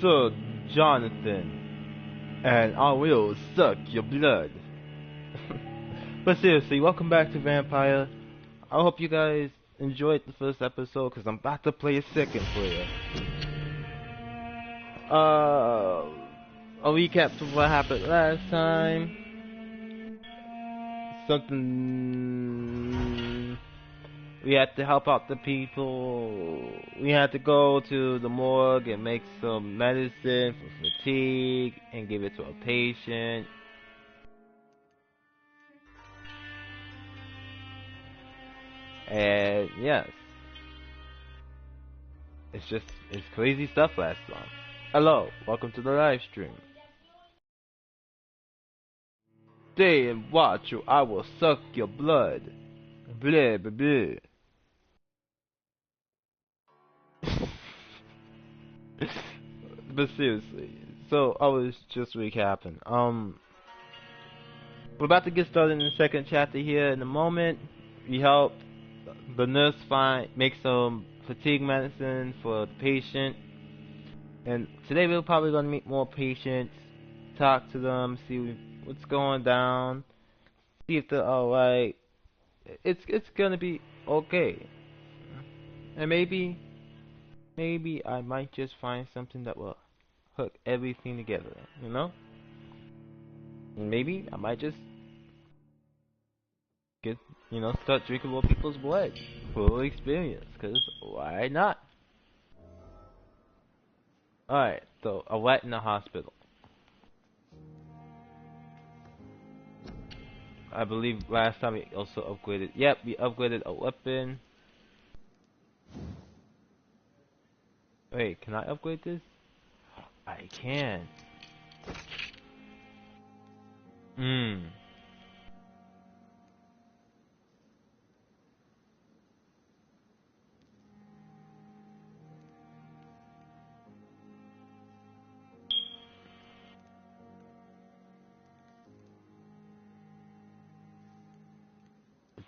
So, Jonathan, and I will suck your blood. But seriously, welcome back to Vampyr. I hope you guys enjoyed the first episode, because I'm about to play a second player. A recap of what happened last time. Something... We had to help out the people. We had to go to the morgue and make some medicine for fatigue and give it to a patient. And yes, it's crazy stuff last time. Hello, welcome to the live stream. Stay and watch or I will suck your blood. Blah blah blah. But seriously, so I was just recapping. We're about to get started in the second chapter here in a moment. We helped the nurse make some fatigue medicine for the patient, and today we're probably gonna meet more patients, talk to them, see what's going down, see if they're alright. It's gonna be okay, and maybe I might just find something that will hook everything together, you know? And maybe I might just start drinking more people's blood for experience, because why not? Alright, so a rat in the hospital. I believe last time we also upgraded, we upgraded a weapon. Wait, can I upgrade this? I can.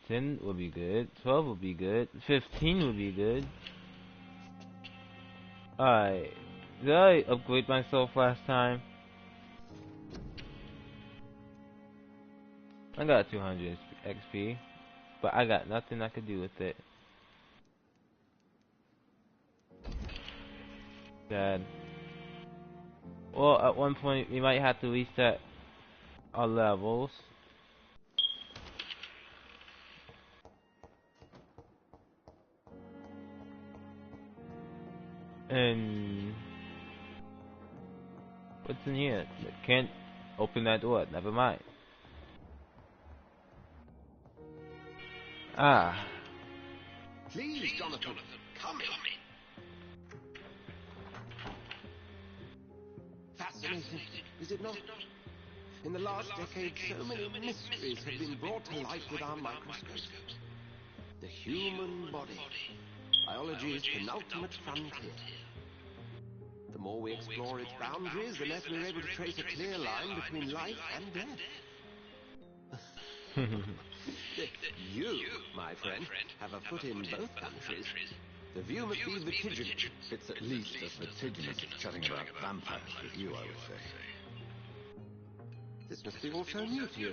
Ten would be good. 12 would be good. 15 would be good. Alright. Did I upgrade myself last time? I got 200 XP, but I got nothing I could do with it. Sad. Well, at one point we might have to reset our levels. And what's in here? Can't open that door. Never mind. Ah. Please, Jonathan, come in. Fascinating, is it not? In the last decade, so many mysteries have been brought to light with our microscopes. The human body, biology's penultimate frontier. The more we explore its boundaries, the less we're able to trace a clear line between life and death. You, my friend, have a foot in both countries. The view must be vertiginous. It's at least as vertiginous as chatting about vampires with you, I would say. This must be all so new to you.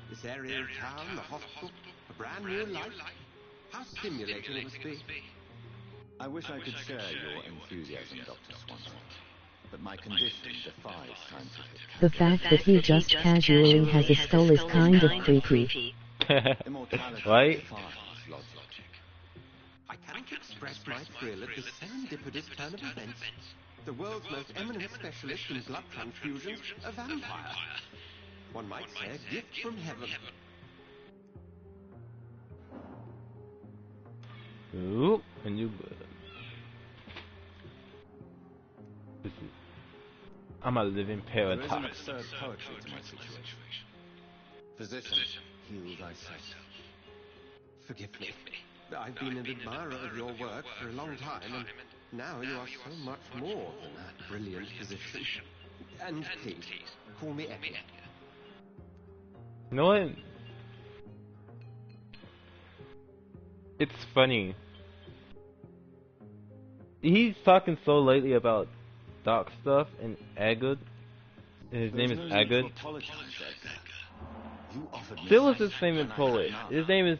This area of town, the hospital, a brand new life. How stimulating it must be. I wish I could share your enthusiasm, Dr. Swanson, but my condition defies scientific. The fact that he just casually has a skull is kind of creepy. Immortality Right? defies logic. I cannot express my thrill at this serendipitous turn of events. The world's most eminent specialist in blood transfusions, a vampire. One might say a gift from heaven. Ooh, a new bird. I'm a living There is an paradox. absurd poetry to my situation. Physician, heal thyself. Forgive me. I've been an admirer of your work for a long time, and now you are so much more than a brilliant physician. And please, call me Edgar. You know what? It's funny. He's talking so lately about dark stuff in Agud. His name is Agud. You offered me There was satisfaction his famous and I poet. had none. His name is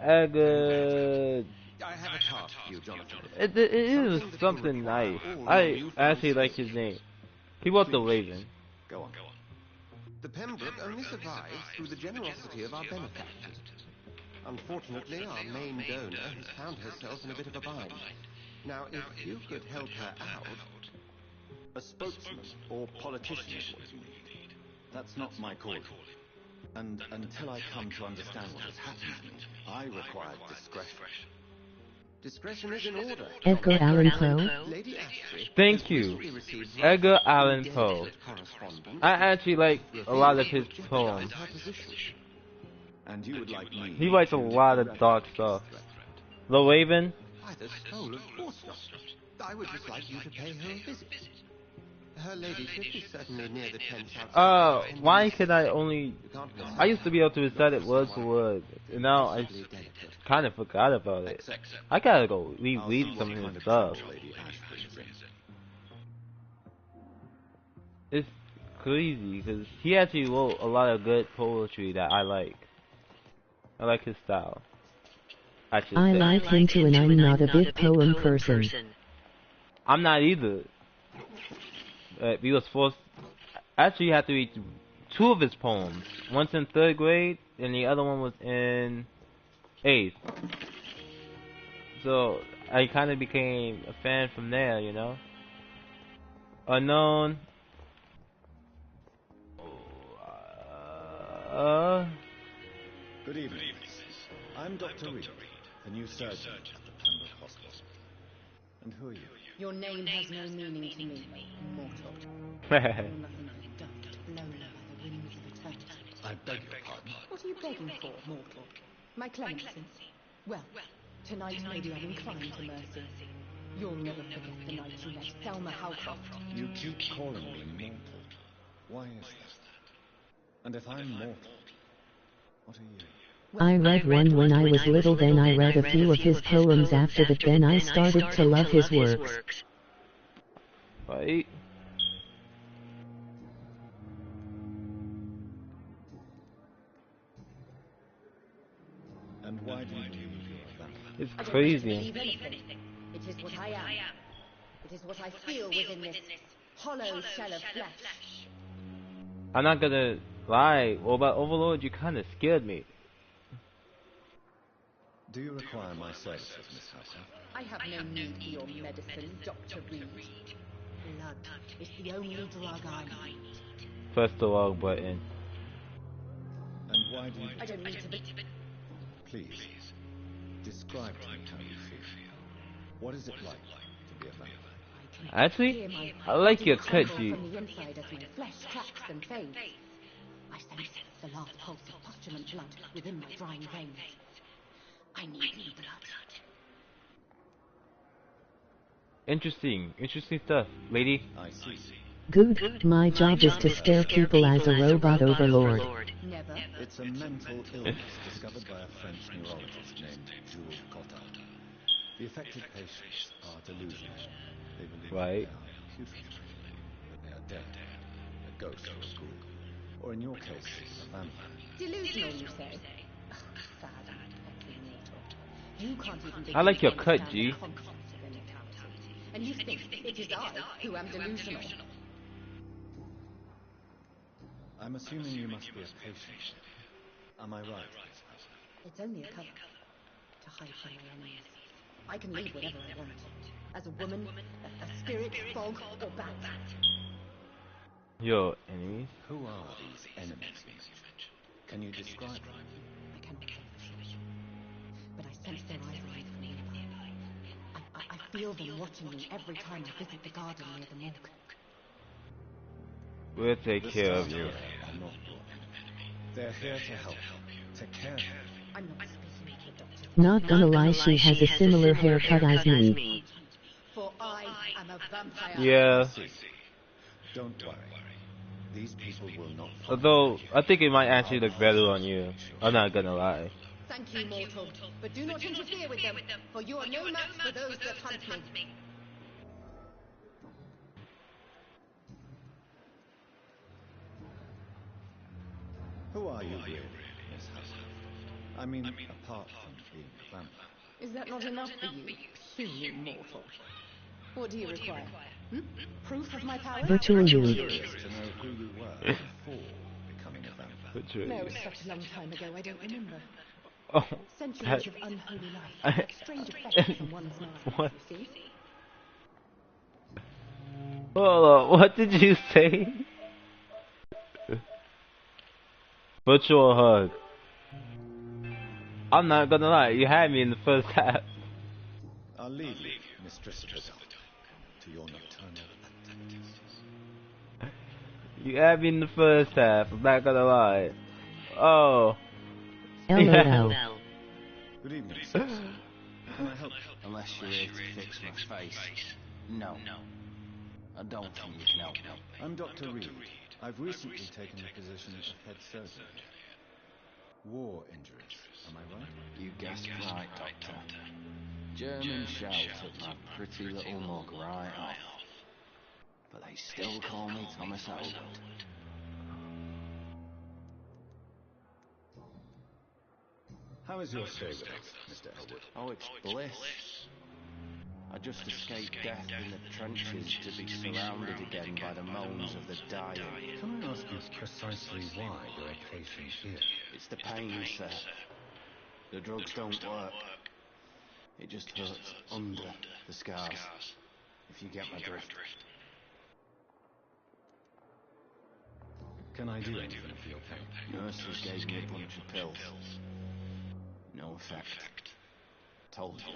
Agud. I have a task for you, Jonathan. It is Something that will something require nice. all I your newfound actually like skills. his name. He wrote The Please. Raven. Go on. The Pembroke only survives through the generosity of our benefactors. Unfortunately, our main donor has found herself in a bit of a bind. Now, if you could help her out... A spokesman or politician is what you need. That's not my calling. And until I come to understand what has happened to me, I require discretion. Discretion is in order. Edgar Allan Poe. Lady Ashby Thank has you. recently received Edgar three Allan delicate Poe. correspondence I actually like a lot of his which jeopardize poems. her position. And you would like me He writes a to lot of dark stuff. The Raven. By the soul, of course not. I would just like you to pay her a visit. Her ladyship is certainly near the tents outside. Why could I only... You can't miss I used to be able to recite it word for word, and now I possibly delicate. kind of forgot about it. I gotta go reread some of his stuff. Lady Ashby is in. It's crazy, because he actually wrote a lot of good poetry that I like. I like his style. I should I say. like him too, and I'm not a big poem person. I'm not either. He was forced... Actually, you have to read two of his poems. One's in 3rd grade, and the other one was in 8th. So, I kind of became a fan from there, you know? Unknown. Good evening. I'm Dr. Reed, the new surgeon at the Pembroke Hospital. And who are you? Your name has no meaning to me, mortal. Uh, You're nothing but dust blown by the winds of eternity. I beg your pardon. What are you begging for, mortal? My clemency? Well, tonight maybe I'm inclined to mercy. You'll never forget the night you met Thelma Howcroft. You keep calling me mortal. Why is that? And if I'm mortal, what are you? I read one when I was little, then I read a few of his poems after that, then I started to love his works. right? And why do you believe you're a vampire? It's I don't crazy. believe anything. It is what I am. It is what I feel within this hollow shell of flesh. I'm not gonna lie. Well, about Overlord, you kind of scared me. Do you require my services, Miss Howcroft? I have no need for your medicine, Dr. Reed. Blood is the only drug I need. Press the wrong button. And why do you... I don't need to be... Please, describe to me how you feel. What is it like to be a vampire? Actually, I like your cut, G. G. From the inside as my flesh cracks and fades. I sense the last pulse of postulant blood within my drying veins. I need new blood. Interesting stuff, lady. I see. Good, my job is to scare people as a robot overlord. Never. It's a mental illness discovered by a French neurologist named Jules Cottard. The affected patients are delusional. They believe Right. that they are putrid, that they are dead, a ghost or a ghoul, or in your case, a vampire. Delusional, you say? Sad and petty mortal. You can't even begin I like your to cut, understand G. the concept of immortality. And you think it is I who am delusional. I'm assuming you must be a patient. Am I right? It's only a cover to hide from my enemies. I can leave whenever I want. As a woman, a spirit, fog, or bat. Your enemies? Who are these enemies you mentioned? Can you describe them? I cannot say for sure. But I sense their eyes from nearby. I feel them watching me every time I visit the garden near the morgue. We'll take care of you. Are not your enemy. They're here to help, to care for you. I'm not speaking to the doctor. Not gonna lie, she has a similar haircut as me. For I am a vampire. Yeah. See, don't worry. These people will not find Although, you. I think it might actually look better on you. I'm not gonna lie. Thank you, mortal. But do not interfere with them, for you are no match for those that hunt me. Who are you really, Miss Hussey? I mean, apart from being a vampire. Is that not enough for you, puny mortal? What do you require? Hmm? Proof of my power? Virtual I'm you. curious to know who you were before becoming a vampire. No, such a long time ago, I don't remember. Oh, Centuries of unholy life have strange effects on one's mind, What? you see? Hold on, what did you say? Virtual hug. I'm not gonna lie, you had me in the first half. I'll leave you, Mistress of the Dark, to your nocturnal activities. You had me in the first half, I'm not gonna lie. Oh. LOL. Good evening, sir. Can I help you? Unless you're here to fix my face. No. I don't think you can help me. I'm Dr. Reed. I've recently taken the position of head surgeon here. War injuries, am I right? You guessed right, Doctor. German shell took my pretty little mug right off. But they still call me Thomas Elwood. How is your stay with us, Mr. Elwood? Oh, it's bliss. I just escaped death in the trenches to be surrounded again by the moans of the dying. Can I ask you precisely why you're a patient here? It's the pain, sir. The drugs don't work. It just hurts under the scars, if you get my drift. Can I do anything for your pain? Nurses gave me a bunch of pills. No effect. Told you.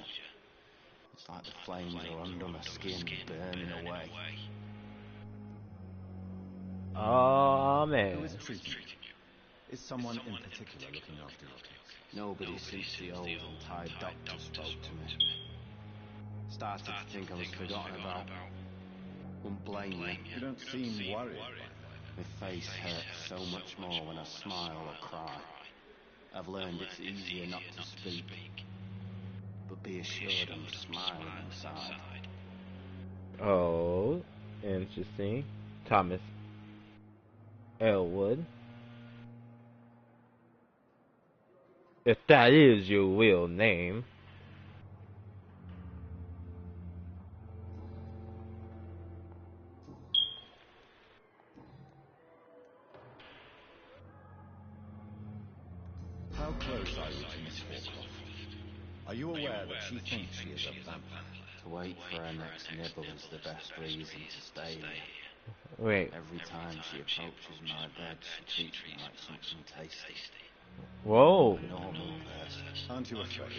It's like the flames are under my skin, burning away. Oh Who man. is treating you? Is someone in particular looking after your case? Nobody since the old and tired doctor spoke to me. Started to think I was forgotten about. Wouldn't blame you. You don't seem worried by that. My face hurts so much more when I smile or cry. I've learned it's easier not to speak, but be assured I'm smiling inside. Oh, interesting. Thomas Elwood. If that is your real name. How close are you to Miss Hawcroft? Are you aware that she thinks she is a vampire? To wait for her next nibble is the best reason to stay here. Wait. Every time she approaches my bed, she treats me like something tasty. Whoa. A normal person. Aren't you afraid?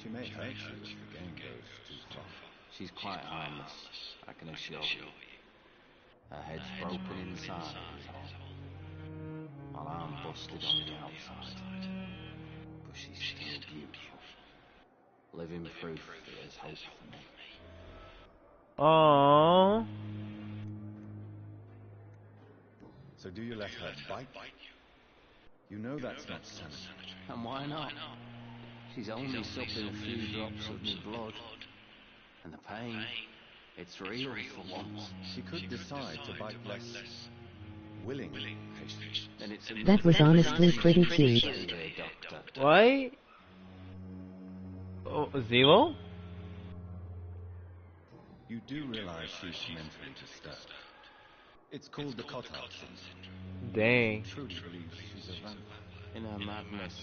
She may hurt you if the game goes too far. She's quite harmless, I can assure you. Her head's broken inside, is all. While I'm busted on the outside. But she's still beautiful. Living proof there is hope for me. Aww. So do you let her bite you? You know that's not sanity. And why not? She's only supping a few drops of my blood. And the pain, it's real for once. She could decide to bite less willingly, patient. And it's That was honestly pretty cute. Doctor. What? Oh, Zero? You do realize she's mentally disturbed. It's called the Cotard syndrome. Dang. Truly believes she's a vampire. In her madness,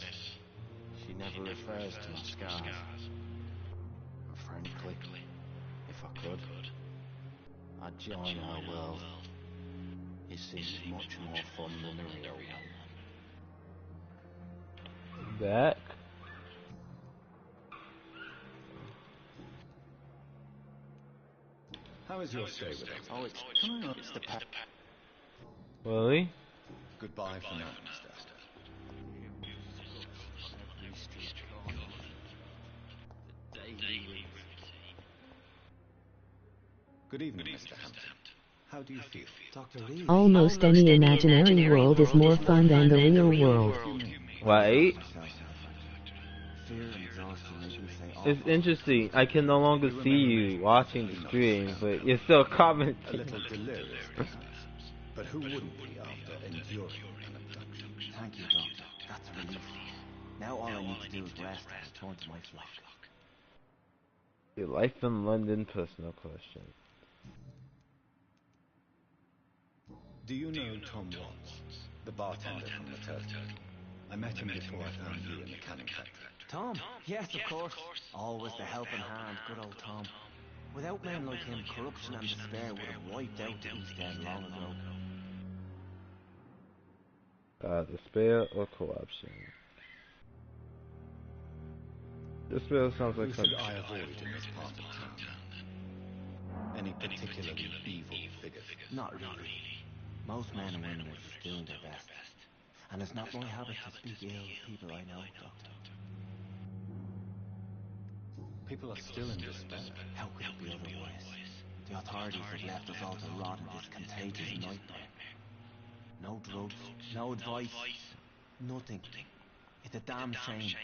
she never refers to my scars. And frankly, if I could, I'd join her world. It seems much more fun than the real one. Back. How is your stay with us? Oh, it's the pet. Really? Goodbye for now, Mr. Astor. Good evening, Mr. Hampton. How do you feel? Dr. Lee. Almost any imaginary world is more fun than the real world. Right? Fear and exhaustion make me say It's awful. interesting. I can no longer see you watching the stream, but you're still A commenting. little delirious, perhaps. But who wouldn't be after enduring an abduction? Thank you, Doctor. That's a relief. Now all I need to do is rest and return to my flock. Your life in London personal question. Do you know Tom Watts, the bartender from the Turtle? I met him before I found you in the canning factory. Tom? Yes, of course. Always the helping hand, good old Tom. Without men like him, corruption and despair would have wiped out the East End long ago. Despair or corruption? Despair sounds like Who something. should I avoid in this part of town? Any particularly evil figures? Not really. Most men and women are just doing their best. And it's not my habit to speak ill of people I know, Doctor. People are still in despair. How could it be otherwise? The authorities have left us all to rot in this contagious nightmare. No drugs, no advice, nothing. It's a damn shame.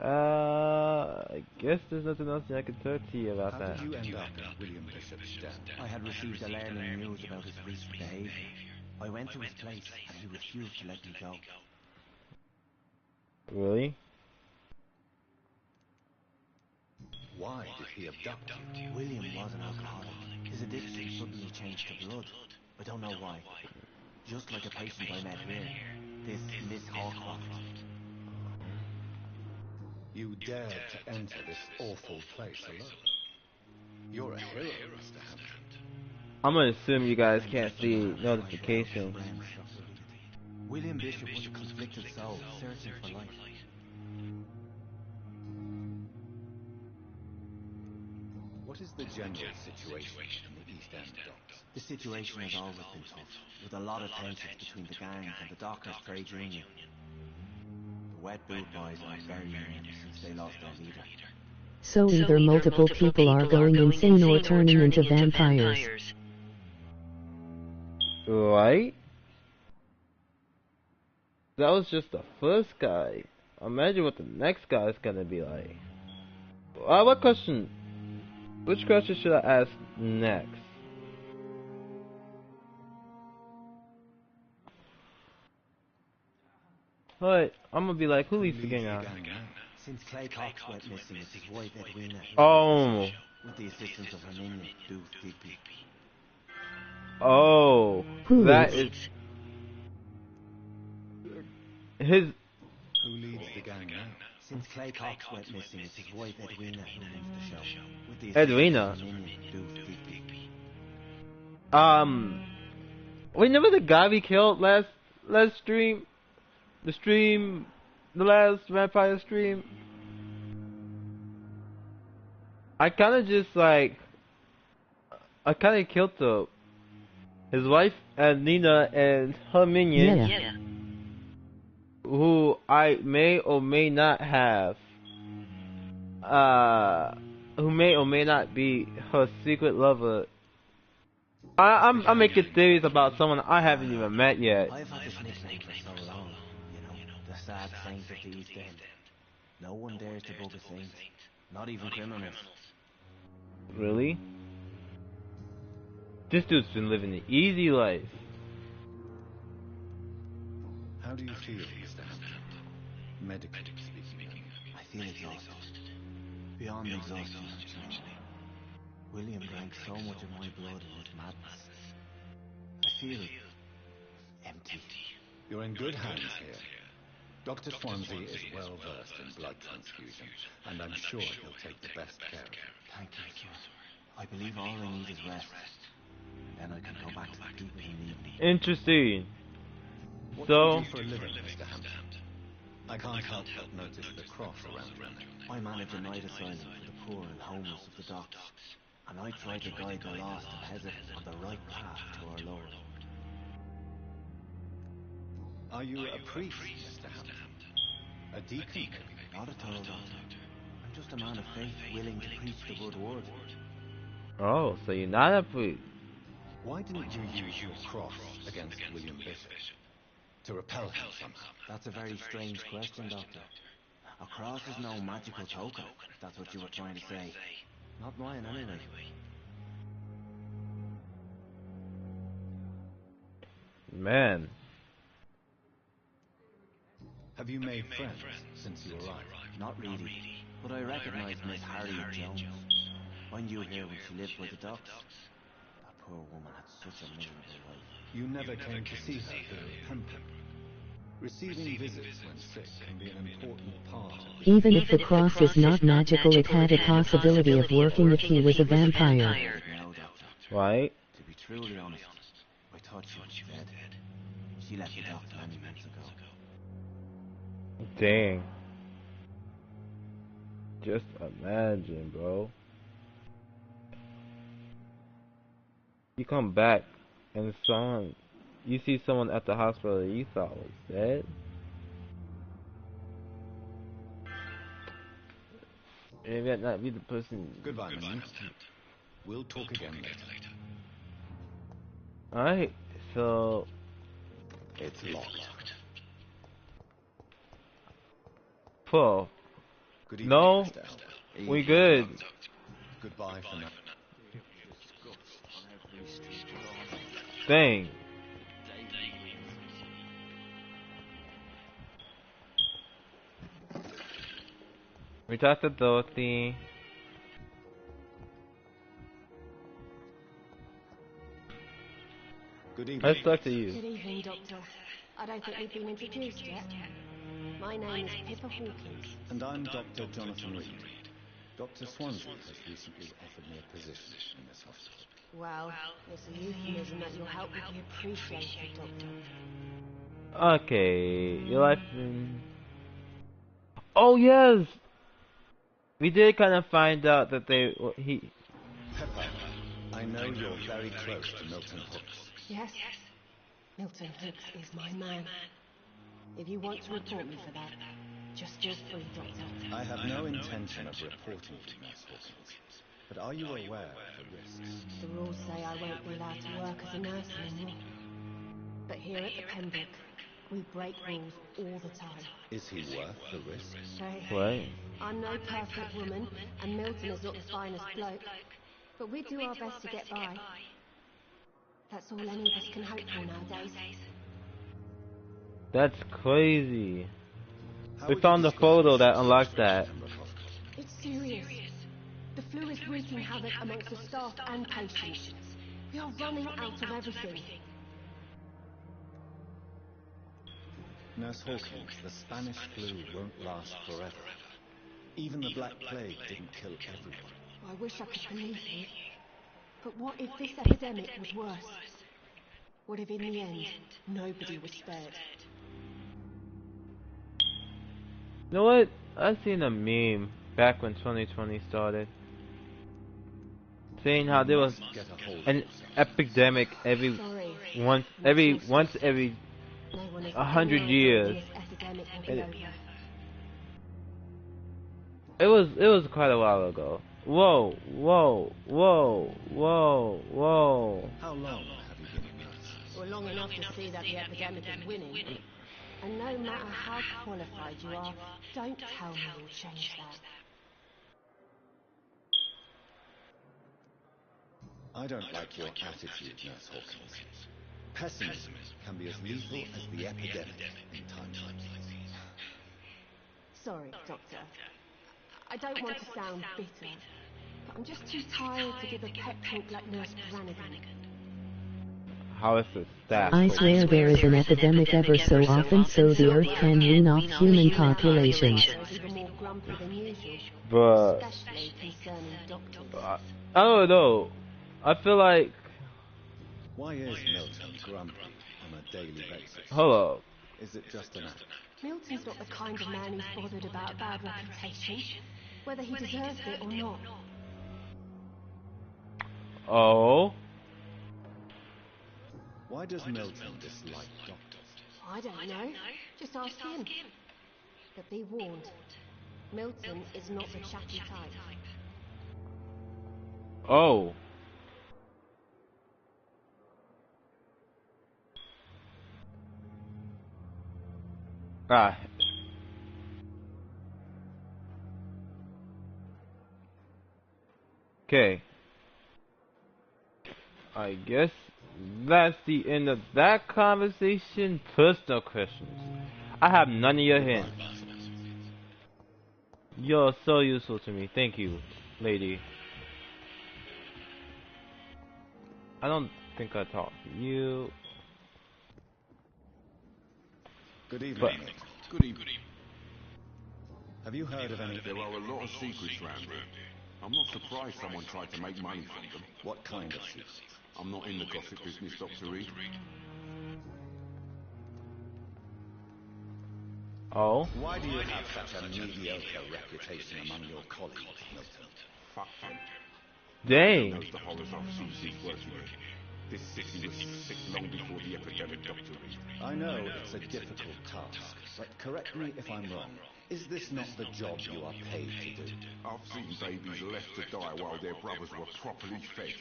I guess there's nothing else I can talk to you about How that. did you end up in William Bishop's den? I had received alarming news about his recent behavior. I went to his place and he refused to let me go. Really? Why did he abduct you? William was an alcoholic. His addiction suddenly changed to blood. I don't know why. Just like a patient I met here. This Miss Hawcroft. You dared to enter this awful place alone. You're a hero, Mr. Hampton. I'm gonna assume you guys can't see notifications. William Bishop was a conflicted soul, searching for light. What is the general situation in the East End, Doctor? The situation has always been tough, with a lot of tensions between the gangs and the Dockers Trade Union. The Wet Boot Boys are burying them since they lost their leader. So either multiple people are going insane or turning into vampires. Right? That was just the first guy. Imagine what the next guy is gonna be like. What question? Which question should I ask next? Alright, I'm gonna be like, who leads the gang out? Since Clay Cox went missing, it's his wife Edwina. Oh. With the assistance of her minion, Deuce Digby. Oh. Who That leads? is... His... Who leads the gang now? Since Clay Cox went missing, it's his wife Edwina who runs the show. With the Edwina? assistance of her minion, Deuce Digby. Remember the guy we killed last stream? The last vampire stream? I kinda just like... I kinda killed his wife and Nina and her minion. Yeah. Who I may or may not have, who may or may not be her secret lover. I'm making theories about someone I haven't even met yet. I've had this nickname for so long, you know, the sad saint of the East End. No one dares to bug a saint, not even criminals. Really? This dude's been living an easy life. How do you feel, Mr. Hampton? Medically speaking. I feel exhausted. Beyond exhaustion, actually. William drank so much of my blood in his madness. I feel empty. You're in good hands here. Dr. Swansea is well versed in blood transfusion, and I'm sure he'll take the best care of you. Thank you, sir. I believe all I need is rest. Then I can go back to the people who need me. Interesting. What So- do you do for a living, Mr. Hampton? I can't help but notice the cross around your neck. I manage a night asylum for the poor and homeless of the docks, and I try to guide the lost and hesitant on the right path to our Lord. Are you a priest, Mr. Hampton? A deacon, maybe? Not at all, Doctor. I'm just a man of faith willing to preach the good word. Oh, so you're not a priest. Why didn't you use your cross against William Bishop? To repel him somehow? That's a very strange question, Doctor. A cross is no magical token, if that's what you were trying to say. Not mine, anyway. Man. Have you made friends since you arrived? Not really, but I recognize Miss Harriet Jones. I knew her when she lived by the docks. That poor woman had such a miserable life. You never came to see her here at Pembroke. Receiving visits when sick can be an important part of the... Even if the cross is not magical, it had a possibility of working if he was a vampire. Now, Doctor, Right? to be truly honest, I thought she was dead. She left the docks many months ago. Dang. Just imagine, bro. You come back and you see someone at the hospital that you thought was dead. Maybe that not be the person. Goodbye, man. We'll talk again later. Alright, so It's locked. Pull. Good evening, No, Mr. Elder. we good. Goodbye for now. Dang. We talked to Dorothy. Good evening. Let's talk to Good you. evening, Doctor. I don't think we've been introduced yet. My name is Pippa Hawkins. And I'm Dr. Jonathan Reed. Dr. Swansea has recently offered me a position in this hospital. Well, it's a euphemism that your help would be appreciated, Doctor. Okay, your life. Oh yes, we did kind of find out that he. Pepper, I know you're very close to Milton Hooks. Yes? Milton Hooks is my man. If you want to report me for that, just feel free, Doctor. I have no intention of reporting you, Miss Hawkins. But are you aware of the risks? The rules say I won't be allowed to work as a nurse anymore. But here at the Pembroke, we break rules all the time. Is he worth the risks? Hey, What? I'm no perfect woman, and Milton is not the finest bloke. But we do our best to get by. That's all any of us can hope for nowadays. That's crazy. How We would you found the describe photo the that unlocked situation that. at Pembroke Hospital? It's serious. The flu is wreaking havoc amongst the staff and patients. We are running out of everything. Nurse Hawkins, the Spanish flu won't last forever. Even the Black Plague didn't kill everyone. I wish I could believe you. But what if this epidemic was worse? What if in the end, nobody was spared? You know what? I seen a meme back when 2020 started, saying how there was Get a hold of an yourself. epidemic every Sorry. once every No one has 100 any idea when years. this epidemic will be And over. it was quite a while ago. Whoa, whoa, whoa, whoa, whoa. How long have you been a nurse? Well, long enough to see that the epidemic is winning. And no matter how qualified you are, don't tell me you'll change that. I don't like your attitude, Nurse Hawkins. Pessimism can be as lethal as the epidemic in times like these. Sorry, Doctor. I don't want to sound bitter, but I'm just too tired to give a pep talk like Nurse Brannigan. How is the staff? I swear there is an epidemic ever so often, so the Earth can wean off human populations. They're even more grumpy than usual, But especially concerning doctors. I don't know. I feel like Why is Milton grumpy on a daily basis? hold up. Is it just an act? Milton's not the kind of man who's bothered about a bad reputation, whether he deserves it or not. Oh, Why does Milton dislike doctors? I don't know. Just ask him. But be warned, Milton is not the chatty type. oh. Ah. Okay. I guess that's the end of that conversation. Personal questions. I have none of your hints. You're so useful to me. Thank you, lady. I don't think I talked to you. Good evening. But Milton. Good evening. Have you heard of any... There are a lot of secrets round here. I'm not surprised someone tried to make money from them. What kind of secrets? I'm not in the gossip business, Dr. Reed. oh, Why do you have such a mediocre reputation among your colleagues, Milton? Fuck them. dang. Knows the horrors I've seen since working here. This city was sick long before the epidemic, Dr. Reed. I know it's a difficult task, but correct me if I'm wrong. Is this not the job you are paid to do? I've seen babies left to die while their brothers were properly fed.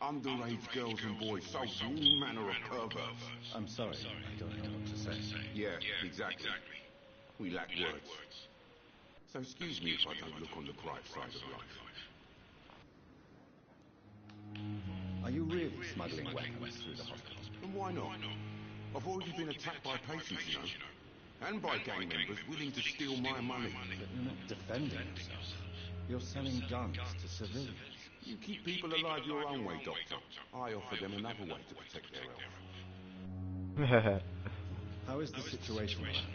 Underage girls and boys sold to all manner of perverts. I'm sorry, I don't know what to say. Yeah, exactly. We lack words. So excuse me if I don't look on the bright side of life. Are you really smuggling weapons through the hospital? And why not? I've already been attacked by patients, you know. And by gang members willing to steal my money. But you're not defending yourself. You're selling guns to civilians. You keep people alive your own way, Doctor. I offer them another way to protect their health. How is the situation around here?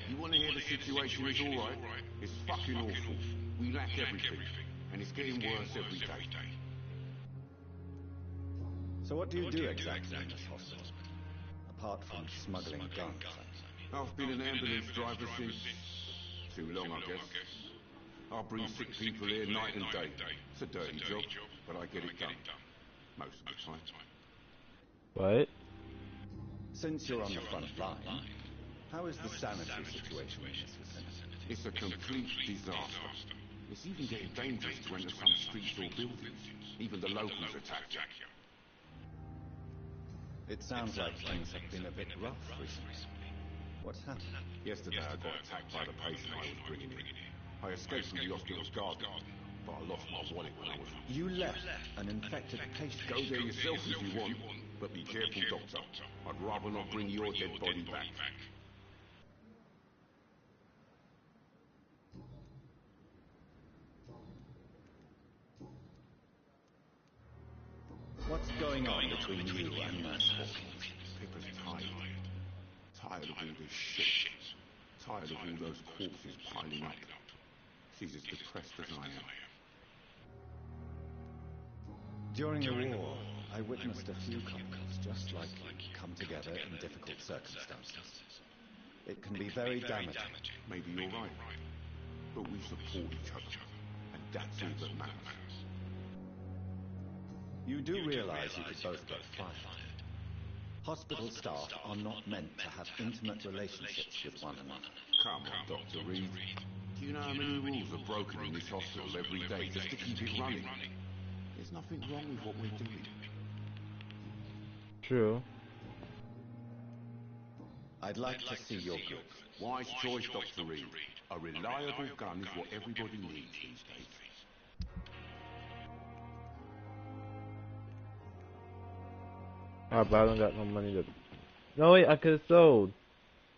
You want to hear the situation is all right? It's fucking awful. We lack everything. And it's getting worse every day. So what do you do exactly in this hospital? Apart from smuggling guns? I've been an ambulance driver since... too long, I guess. I bring sick people here night and day. It's a dirty job, but I get it done. Most of the time. What? Since you're on the front line, how is the sanitary situation in this vicinity? It's a complete disaster. It's even getting dangerous to enter some streets or buildings. Even the locals attack you. It sounds like things have been a bit rough recently. What's happened? Yesterday I got attacked by the patient I was bringing in. I escaped from the hospital's garden, but I lost my wallet when I was... You left an infected patient. Go there yourself if you want, but be careful, Doctor. I'd rather not bring your dead body back. What's going on between you and Nurse Hawkins? Pippa's tired. Tired of all this shit. Tired of all those corpses piling up. She's as depressed as I am. During the war, I witnessed a few couples just like you come together in difficult circumstances. It can be very damaging. Maybe you're right. But we support each other. And that's all that matters. You do realize you could both get fired. Hospital staff are not meant to have intimate relationships with one another. Come on, Dr. Reed. Do you know how many rules are broken in this hospital every day just to keep it running? There's nothing wrong with what we're doing. True. I'd like to see your goods. Wise choice, Dr. Reed. A reliable gun is what everybody needs these days. Ah, but I don't got no money to... No, wait, I could've sold.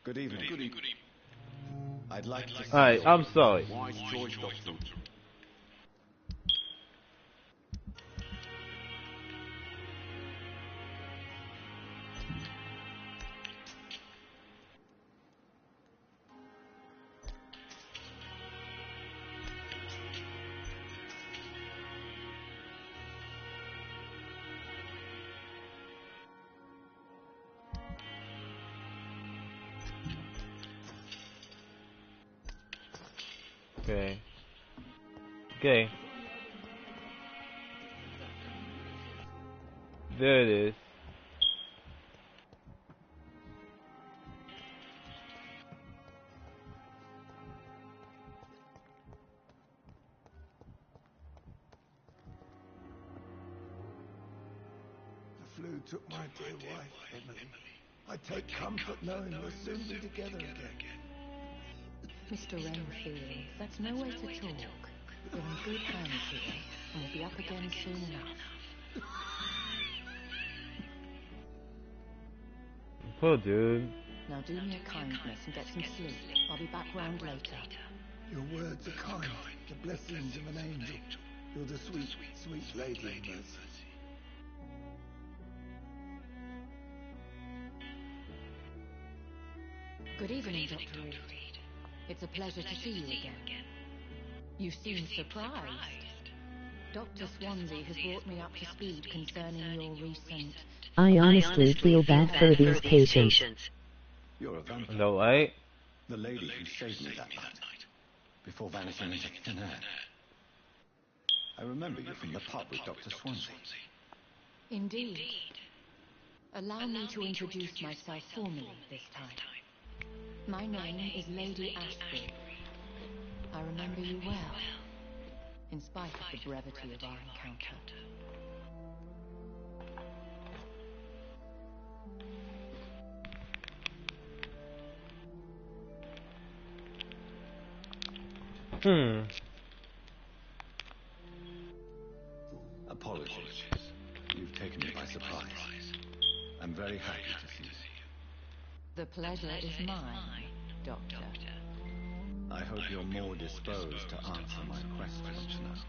Good evening. Good evening. I'd like to see Alright, your... I'm sorry. Wise choice, Doctor. Okay. Okay. There it is. The flu took my dear wife, Emily. I take comfort knowing we'll soon be together again. Mr. Renfield, that's no way to talk. You're in good hands here, and we'll be up again soon enough. Poor dude. Now do me a kindness and get some sleep. I'll be back round later. Your words are kind, the blessings of an angel. You're the sweet, sweet lady of mercy. Good evening, Dr. Reed. It's a pleasure to see you again. You seem surprised. Dr. Swansea has brought me up to speed concerning your recent... I honestly feel bad for these patients. You're a vampire. No way. The lady who saved me that night, before vanishing into thin air. I remember you from the pub with Dr. Swansea. Indeed. Allow me to introduce myself formally this time. My name is Lady Ashbury. I remember you well, in spite of the brevity of our encounter. Apologies. You've taken me by surprise. I'm very happy to see you. The pleasure is mine, Doctor. I hope you're more disposed to answer my questions now.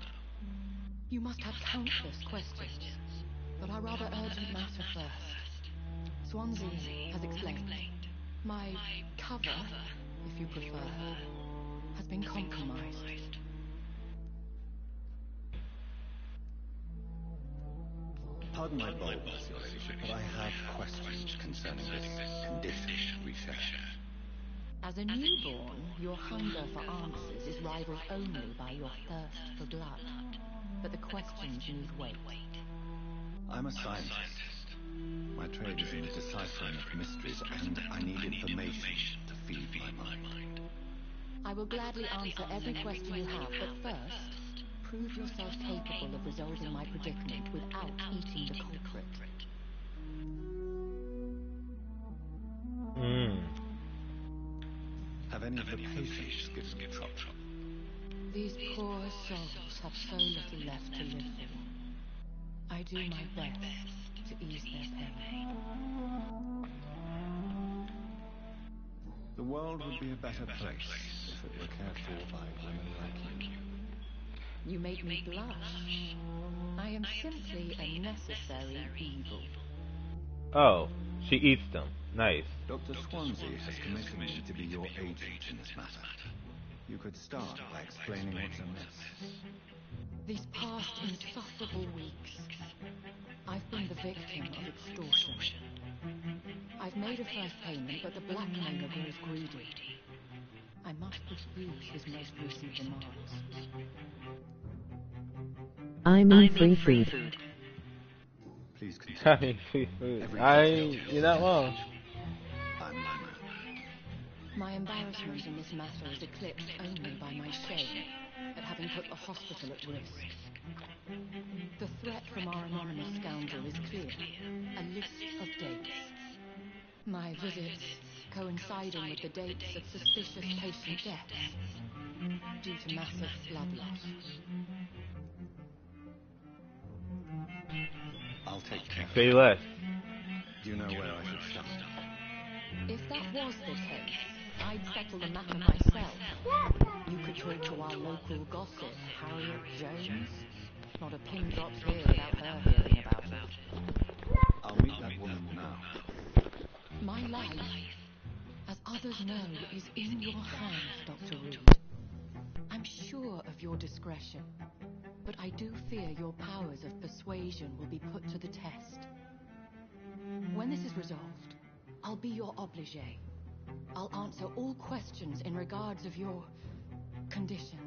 You must have countless questions, but our rather urgent matter first. Swansea has explained. My cover, if you prefer, has been compromised. Pardon my boldness, Your Ladyship, but I have questions concerning this condition we share. As a newborn, your hunger for answers is rivaled only by your thirst for blood. But the questions need wait. I'm a scientist. My trade is in the deciphering of mysteries, and I need information to feed my mind. I will gladly answer every question you have, but first, prove yourself capable of resolving my predicament without eating the culprit. Have any of the patients given you trouble? These poor souls have so little left to live for. I do my best to ease their pain. The world would be a better place if it were cared for by women like you. You make me blush. I am simply a necessary evil. Oh, she eats them. Nice. Dr. Swansea has commissioned me to be your agent in this matter. You could start by explaining what's amiss. These past insufferable weeks, I've been the victim of extortion. I've made a first payment, but the blackmailer grows greedy. I must refuse his most recent demands. I mean free food. Please continue. I mean, free food. You're not wrong. I'm your man. My embarrassment in this matter is eclipsed only by my shame at having put the hospital at risk. The threat from our anonymous scoundrel is clear. A list of dates. My visits coinciding with the dates of suspicious patient deaths due to massive blood loss. I'll take care. Say less. Do you know where I should start? If that was the case, I'd settle the matter myself. You could talk to our local gossip, Harriet Jones. Not a pin drops here without her hearing about it. I'll meet that woman now. My life, as others know, is in your hands, Dr. Reed. I'm sure of your discretion, but I do fear your powers of persuasion will be put to the test. When this is resolved, I'll be your obligé. I'll answer all questions in regards of your condition.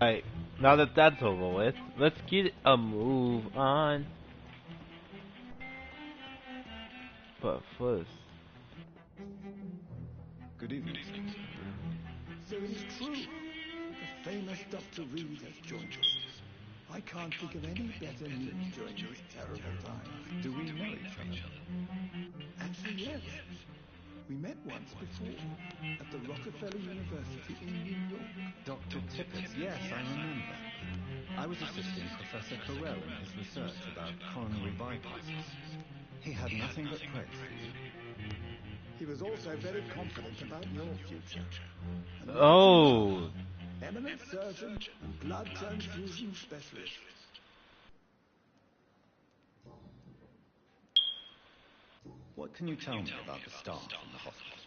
Alright, now that that's over with, let's get a move on. But first, Good evening, sir. So it is true. The famous Dr. Reed has joined us. I can't think of any better news during this terrible time. Do we know each other? Actually, yes. We met once before, at the Rockefeller University in New York. Dr. Tippett, yes, I remember. I was assisting Professor Carell in his research about coronary bypasses. He had nothing but praise for you. He was also very confident about your future. And look at you Oh. now. Eminent surgeon and blood transfusion specialist. What can you tell me about the staff in the hospital?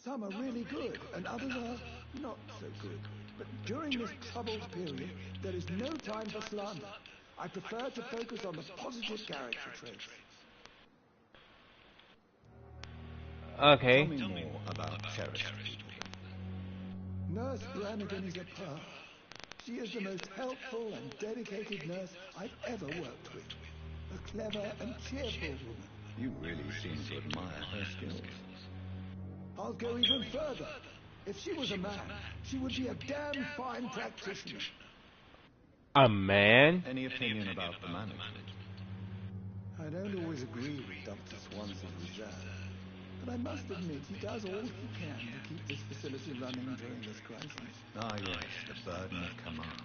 Some are really good, and others are not so good. But during this troubled period, there is no time for slander. I prefer to focus on the positive character traits. Okay. Tell me more about Cherished people. Nurse Brannigan is a pearl. She is the most helpful and dedicated nurse I've ever worked with. A clever and cheerful woman. You really seem to admire her skills. I'll go even further. If she was a man, she would be a damn fine practitioner. A man? Any opinion about the management? I don't always agree with Dr. Swanson's reserve, but I must admit he does all he can to keep this facility running during this crisis. Ah, yes, the burden of command.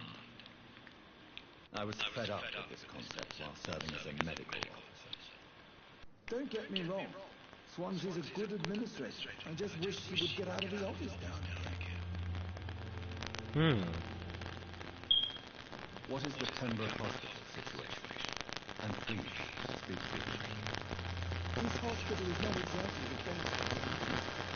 I was fed up with this concept while serving as a medical officer. Don't get me wrong. Swansea's a good administrator. I just wish he would get out of the office down here. What is the Pembroke Hospital situation? And please, speak freely. This hospital is not exactly the best.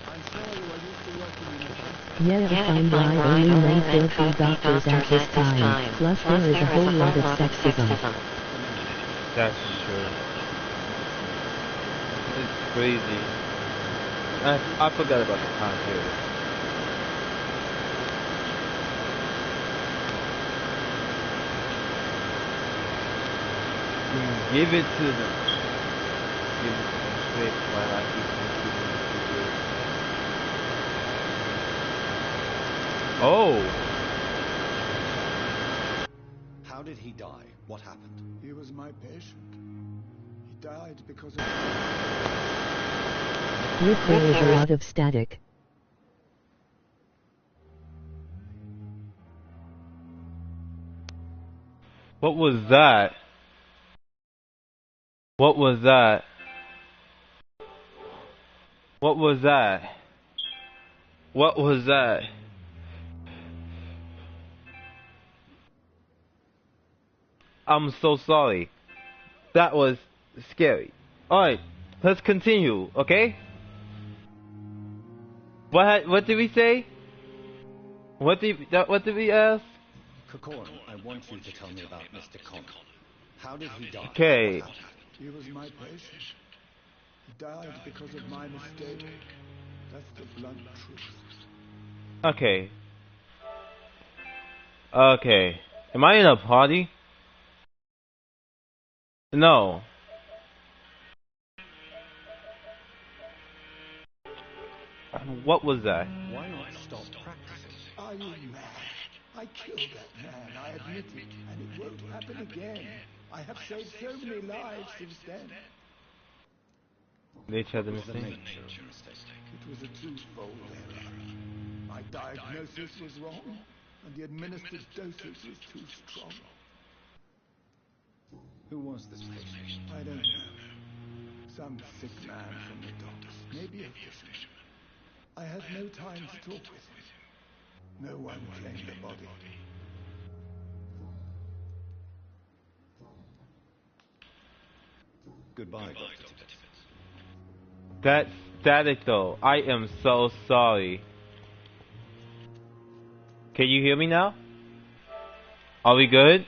I'm sure you are used to working in a hospital. Yeah, I'm right. Only men filthy doctors at this time. Plus there is a whole lot of sexism. That's true. It's crazy. I forgot about the time period. Give it to them. Give it to them straight while I keep on keeping it. Oh! How did he die? What happened? He was my patient. He died because of... Rick, there is a lot of static. What was that? What was that? What was that? What was that? I'm so sorry. That was scary. Alright, let's continue, okay? What did we say? What did we ask? Corcoran, I want you to tell me about Mr. Connor. How did he die? Okay. He was my patient. He died because of my mistake. That's the blunt truth. Okay. Okay. Am I in a party? No. What was that? Why not stop practicing? Are you mad? I killed that man, I admit it, and it won't happen again. I have saved so many lives since then. Nature of the What was the mistake? nature of the mistake? It was a twofold error. My diagnosis was wrong, and the administered dosage was too strong. Who was this patient? I don't know. Some sick man from the docks, maybe a fisherman. I had no time to talk with him. No one claimed the body. Goodbye, Dr. Tippett. That's static though. I am so sorry. Can you hear me now? Are we good?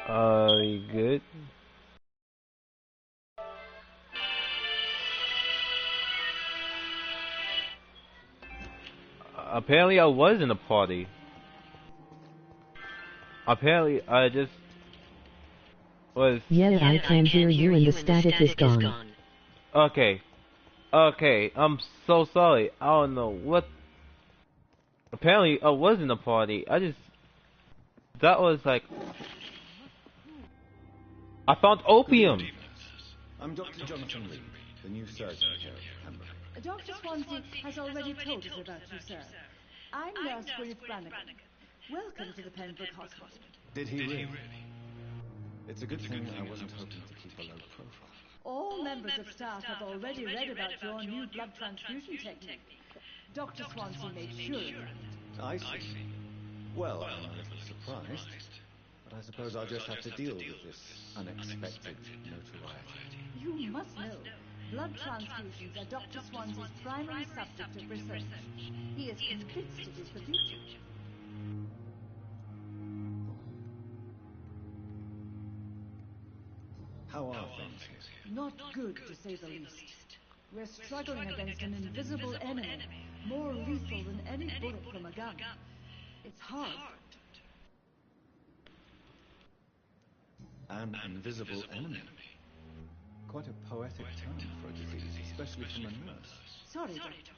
Are we good? Apparently I was in a party. Apparently I just was... Yeah, I can hear you and the static is gone. Okay. Okay, I'm so sorry. I don't know what... Apparently I was in a party. I just That was like, I found opium. I'm Dr. Jonathan Reed, the new surgeon here at Pembroke. Dr. Swansea has already told us about you, sir. I'm Nurse Gwyneth Brannigan. Welcome to the Pembroke Hospital. Did he really? It's a good thing I wasn't hoping to keep a low profile. All members of staff have already read about your new blood transfusion technique. Dr. Swansea made sure of that. I see. Well, I'm a little surprised, but I suppose I'll just have to deal with this unexpected notoriety. You must know, blood transfusions are Dr. Swansea's primary subject of research. He is convinced it is the future. How are things here? Not good, to say the least. We're struggling against an invisible enemy, more lethal than any bullet from a gun. It's hard. An invisible enemy? Quite a poetic term for a disease, especially from a nurse. Sorry, Doctor.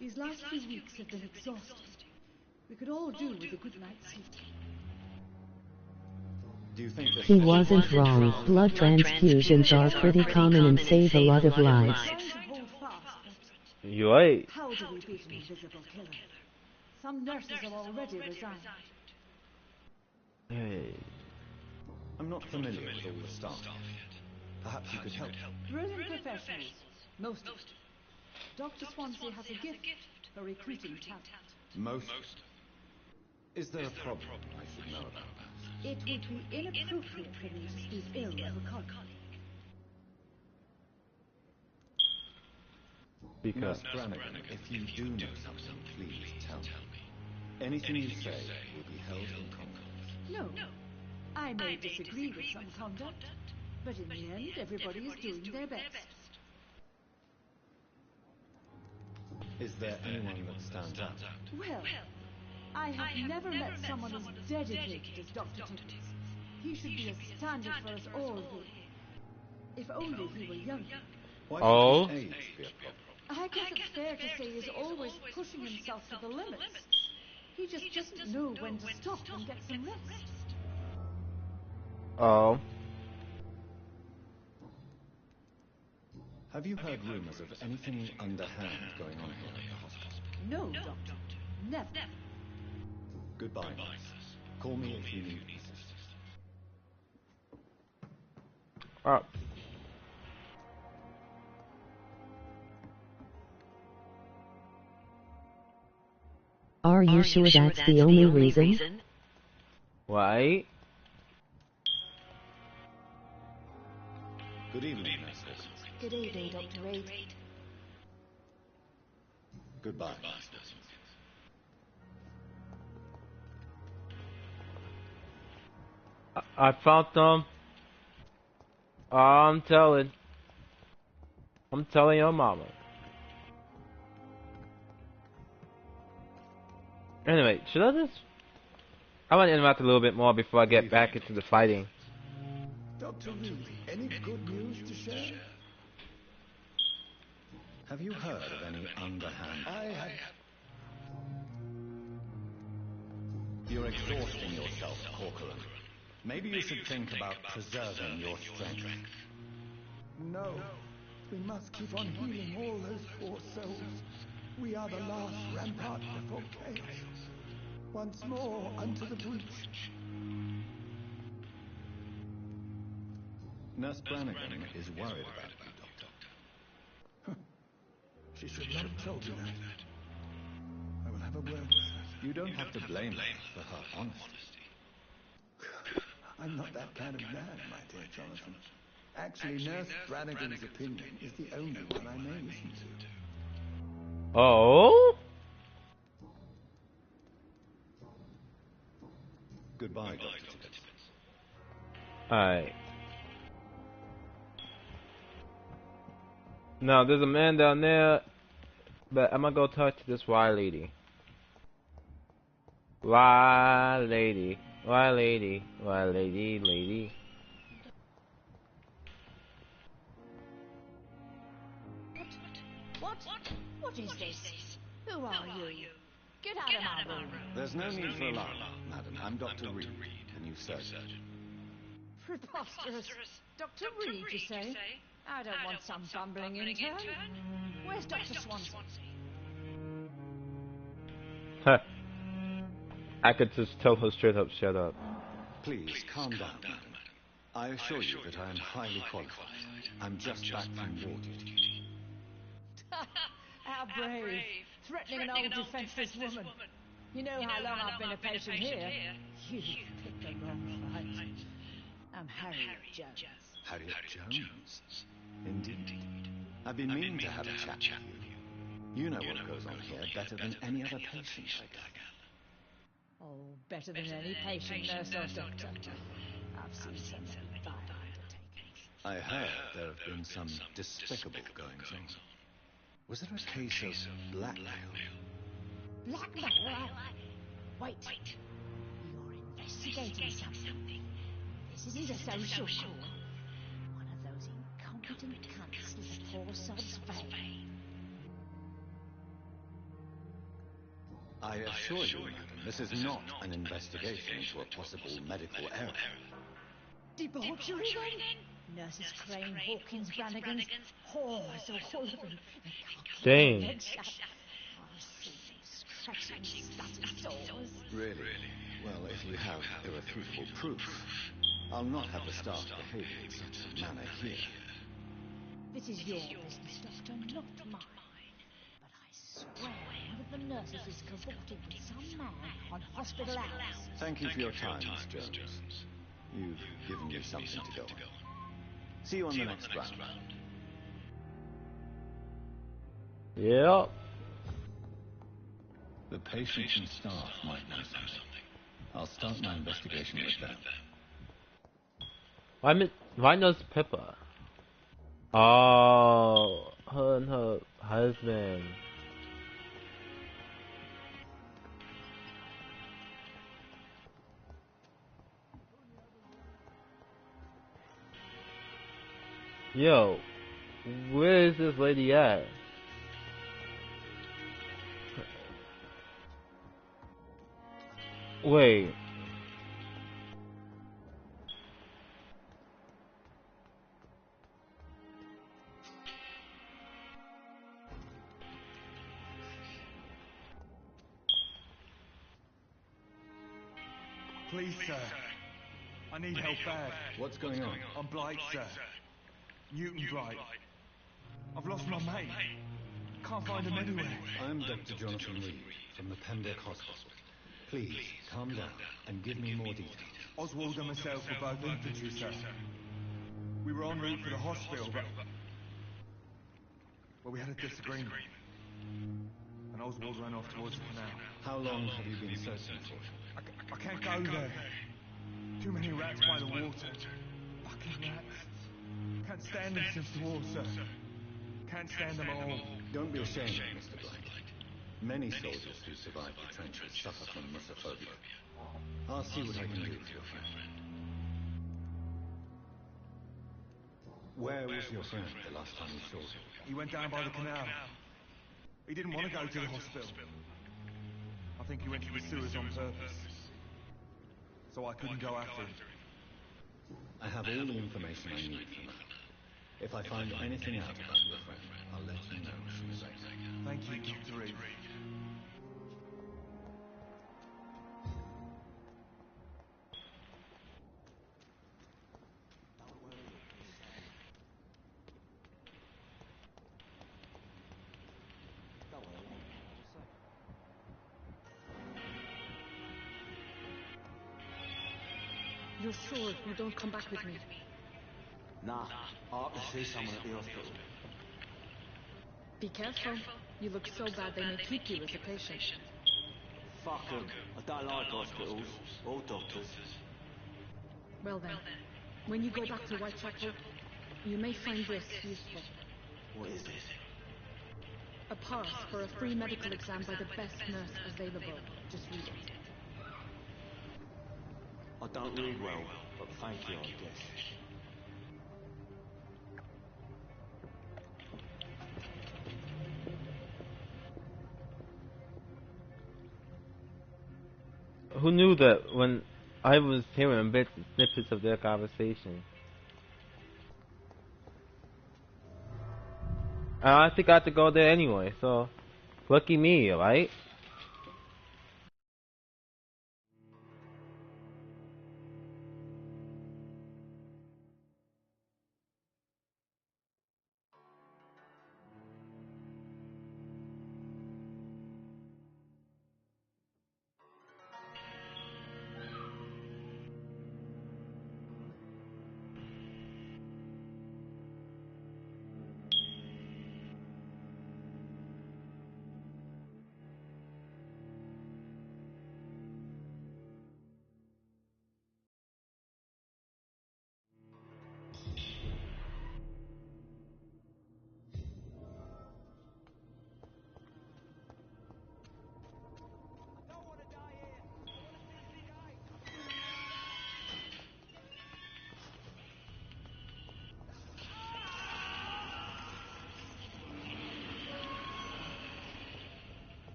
These last few weeks have been exhausting. We could all do with a good night's sleep. Do you think this He wasn't wrong. Blood transfusions are pretty common and save a lot of lives. Trying to hold fast, but You're right. how do we beat an invisible killer? Some nurses have already resigned. Hey. I'm not familiar with all the staff yet. Perhaps you could help. Brilliant professionals, most of them. Dr. Swansea has a gift for recruiting talent. Most? Is there a problem I should know about? It would be inappropriate for me to speak ill of a colleague. Because Nurse Brannigan, if you do know something, please tell me. Anything you say will be held in confidence. No, I may disagree with some conduct, but in the end, everybody is doing their best. Is there anyone that stands out? Well, I have never met someone as dedicated as Dr. Tibbets. He should be a standard for us all here. If only he were younger. Why Oh? should his age be a problem? I guess it's fair to say he's always pushing himself to the limits. He just doesn't know when to stop and get some rest. Oh. Have you heard rumors of anything underhand going on here at the hospital? No, Doctor. Never. Goodbye, nurse. Call me if you need assistance. Oh. Are you sure that's the only reason? Right. Good evening, Nurse Hawkins. Good evening, Dr. Reed. Goodbye, Nurse Hawkins. I found them. I'm telling your mama. Anyway, should I just... I want to interact a little bit more before I get back into the fighting. Dr. Reed, any good news to share? Have you heard of any underhand? I have. You're exhausting yourself, Corcoran. Maybe you should think about preserving your strength. No. We must keep on healing all those poor souls. We are the last rampart before chaos. Once more unto the breach. Nurse Brannigan is worried about you, Doctor. She should not have told you that. I will have a word with her. You don't have to blame her for her honesty. I'm not that kind of man, my dear Jonathan. Actually, Nurse Brannigan's opinion is the only one I may listen to. Oh? Goodbye, Dr. Tibbets. Alright. Now, there's a man down there, but I'm gonna go talk to this wild lady. Wild lady. Wild lady. Wild lady. Lady. What is this? Who are you? Get out of my room. There's no need for alarm, madam. I'm Dr. Reed, the new surgeon. Preposterous. Dr. Reed, you say? I don't want some bumbling intern. Where's Dr. Swansea? Huh. I could just tell her straight up, shut up. Please, calm down, madam. I assure you that I am highly qualified. I'm just back from war duty. How brave. Threatening an old defenseless woman. You know how long I've been a patient here. You picked the wrong fight. I'm Harriet Jones. Harriet Jones? Indeed. I've been meaning to have a chat with you. You know what goes on here better than any other patient, I gather. Oh, better than any patient, nurse, or doctor. I've seen so many vile undertakings. I heard there have been some despicable goings on. Was there a case of blackmail? Blackmail? Wait. You're investigating something. This isn't a social call. One of those incompetent cunts is a poor sod's vein. I assure you, madam, this is not an investigation into a possible medical error. Debauchery, then? Nurses Crane, Hawkins, Brannigan's, whores, all of them. They can't keep Dang. their legs shut. I've seen them scratching, splattered sores. Really? Well, if you have irrefutable proof, I'll not have the staff behave in such a manner here. This is your business, Doctor, not mine. But I swear one of the nurses is cavorting with some man on hospital hours. Thank you for your time, Miss Jones. You've given me something to go on. See you on the next round. Yep. The patients and staff might know something. I'll start my investigation with them. Why knows Pippa? Oh, her and her husband. Yo, where is this lady at? Wait. Please, sir. I need help bad. What's going on? I'm Blight, sir. Newton Blight. I've lost my mate. Can't find him anywhere. I'm Dr. Jonathan Reed from the Pembroke Hospital. Please, calm down and give me more details. Oswald and myself were both infantry, sir. We were en route for the hospital, but... well, we had a disagreement. And Oswald ran off towards the canal. How long have you been searching for him? I can't go there. Too many rats by the water. Fucking rats. Can't stand them since the war, sir. Can't stand them at all. Don't be ashamed, Mr. Blight. Many soldiers who survive the trenches suffer from misophonia. I'll see what I can do for your friend. Where was your friend the last time you saw him? He went down by the canal. He didn't want to go to the hospital. I think he went to the sewers on purpose. So I couldn't go after him. I have all the information I need for now. If I find anything out about your friend, I'll let you know as soon as I can. Thank you, Dr. Reed. You're sure you don't come back with me? Nah, I ought to see someone at the hospital. Be careful. You look so bad they may keep you as a patient. Fuck 'em. I don't like hospitals or doctors. Well then, when you go back to Whitechapel, you may find this useful. What is it? A pass for a free medical exam by the best nurse available. Just read it. I don't read well, but thank you, I guess. Who knew that when I was hearing bits and snippets of their conversation? And I think I had to go there anyway, so lucky me, right?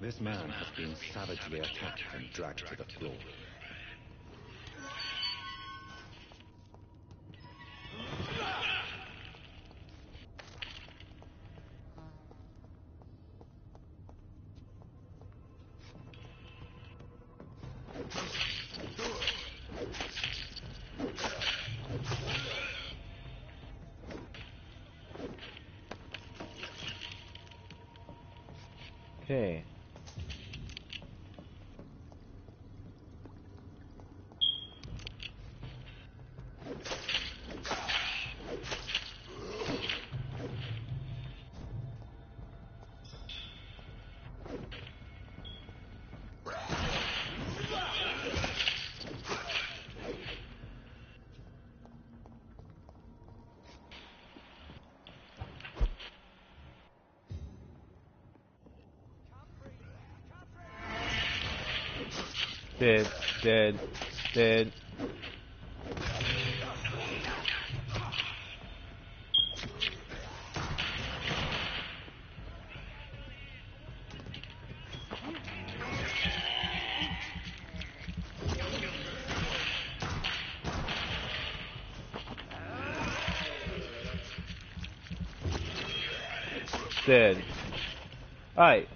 This man has been savagely attacked and dragged to the floor. Okay. Dead, dead, dead. Dead. Alright.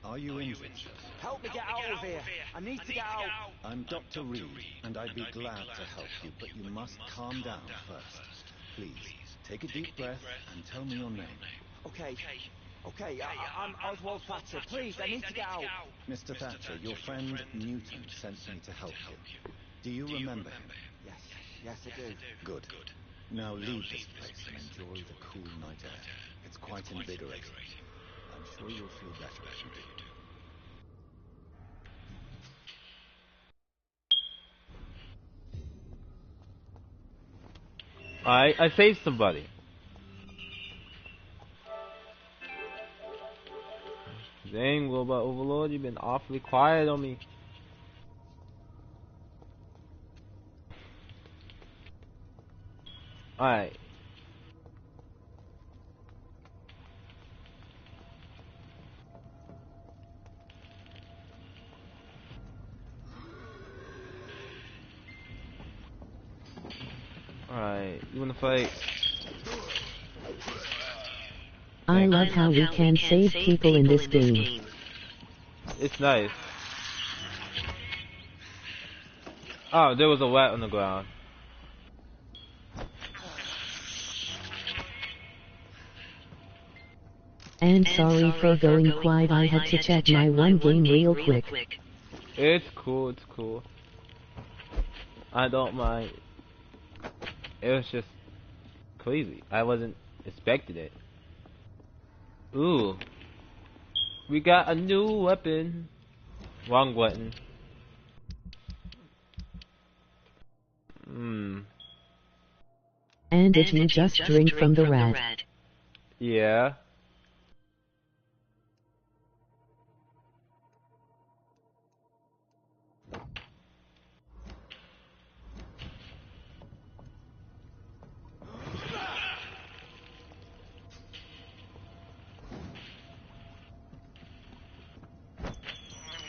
Are you injured? Help me get out of here. I need to get out. I'm Dr. Reed, and I'd be glad to help you, but you must calm down first. Please, take a deep breath and tell me your name. Okay. I'm Oswald Thatcher. Please, I need to get out. Mr. Thatcher, your friend Newton sent me to help you. Do you remember him? Yes, I do. Good. Now leave this place and enjoy the cool night air. It's quite invigorating. I'm sure you'll feel better as you do. Alright, I saved somebody. Dang, Robot Overlord, you've been awfully quiet on me. Alright. Alright, you wanna fight? I love how we can save people in this game. It's nice. Oh, there was a rat on the ground. And sorry for going quiet, I had to check my one game real quick. It's cool, it's cool. I don't mind. It was just crazy. I wasn't expecting it. Ooh. We got a new weapon. Wrong button. And if you just drink from the rat. Yeah.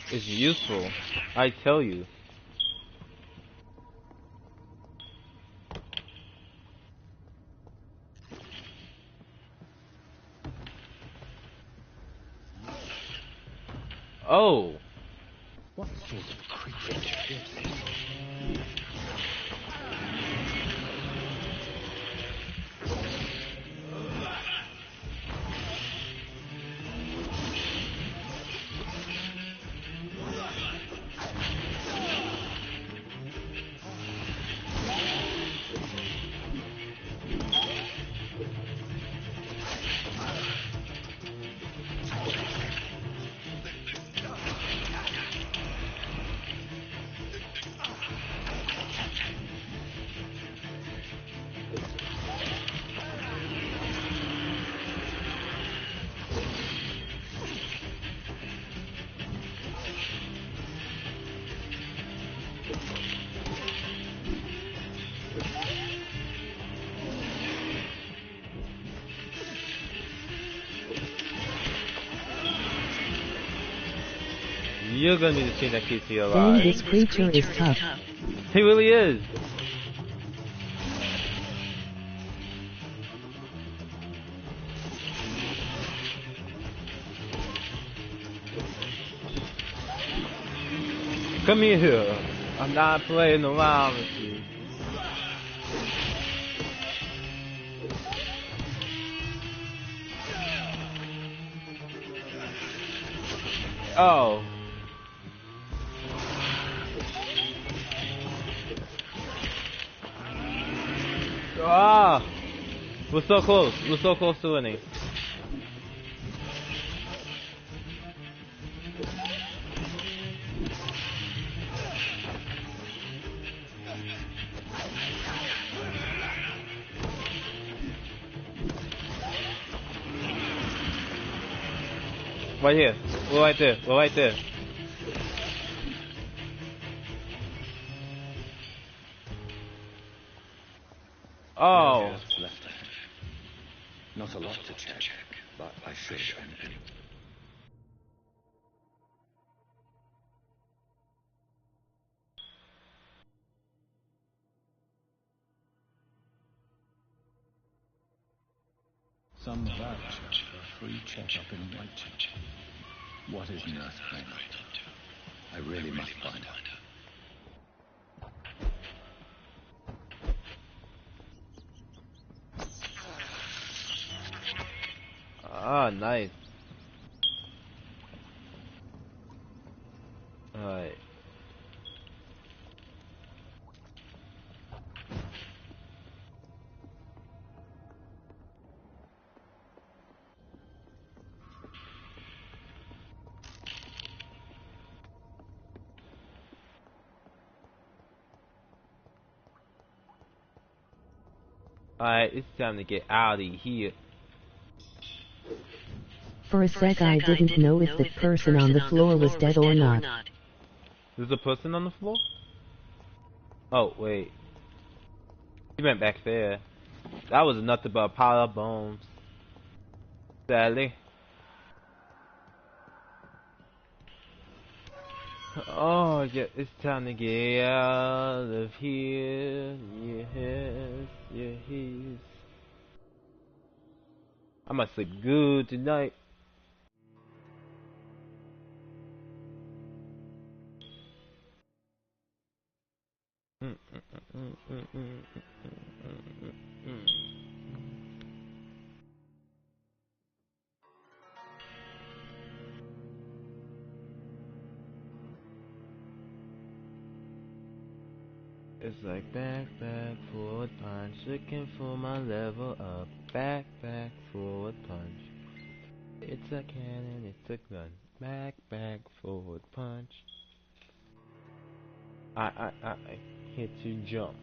It's useful, I tell you. Oh. What sort of creature is this? You're gonna be the thing that keeps you Dang, alive. this creature is tough. He really is. Come here. I'm not playing around with you. Oh. Ah. We're so close. We're so close to winning. Right here. We're right there. We're right there. Oh. What's left ahead? Not a lot to check, but I should anyway. Some vouch for a free checkup in Whitechapel. What is Nurse Crane up to? I really must find her. Ah, nice. Alright. Alright, it's time to get out of here. For a sec I didn't know if the person on the floor was dead or not. There's a person on the floor? Oh, wait. He went back there. That was nothing but a pile of bones. Sadly. Oh, yeah, it's time to get out of here. Yes, yes. I must sleep good tonight. It's like back, forward punch, looking for my level up. Back, forward punch. It's a cannon, it's a gun. Back, forward punch. I hit to jump.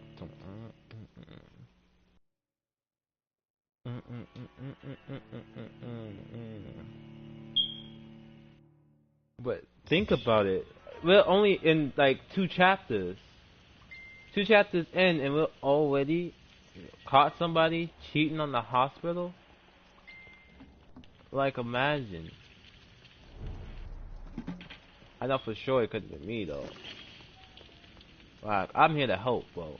But think about it. We're only in like 2 chapters. 2 chapters in, and we're already caught somebody cheating on the hospital. Like, imagine. I know for sure it couldn't be me though. Like, I'm here to help, bro.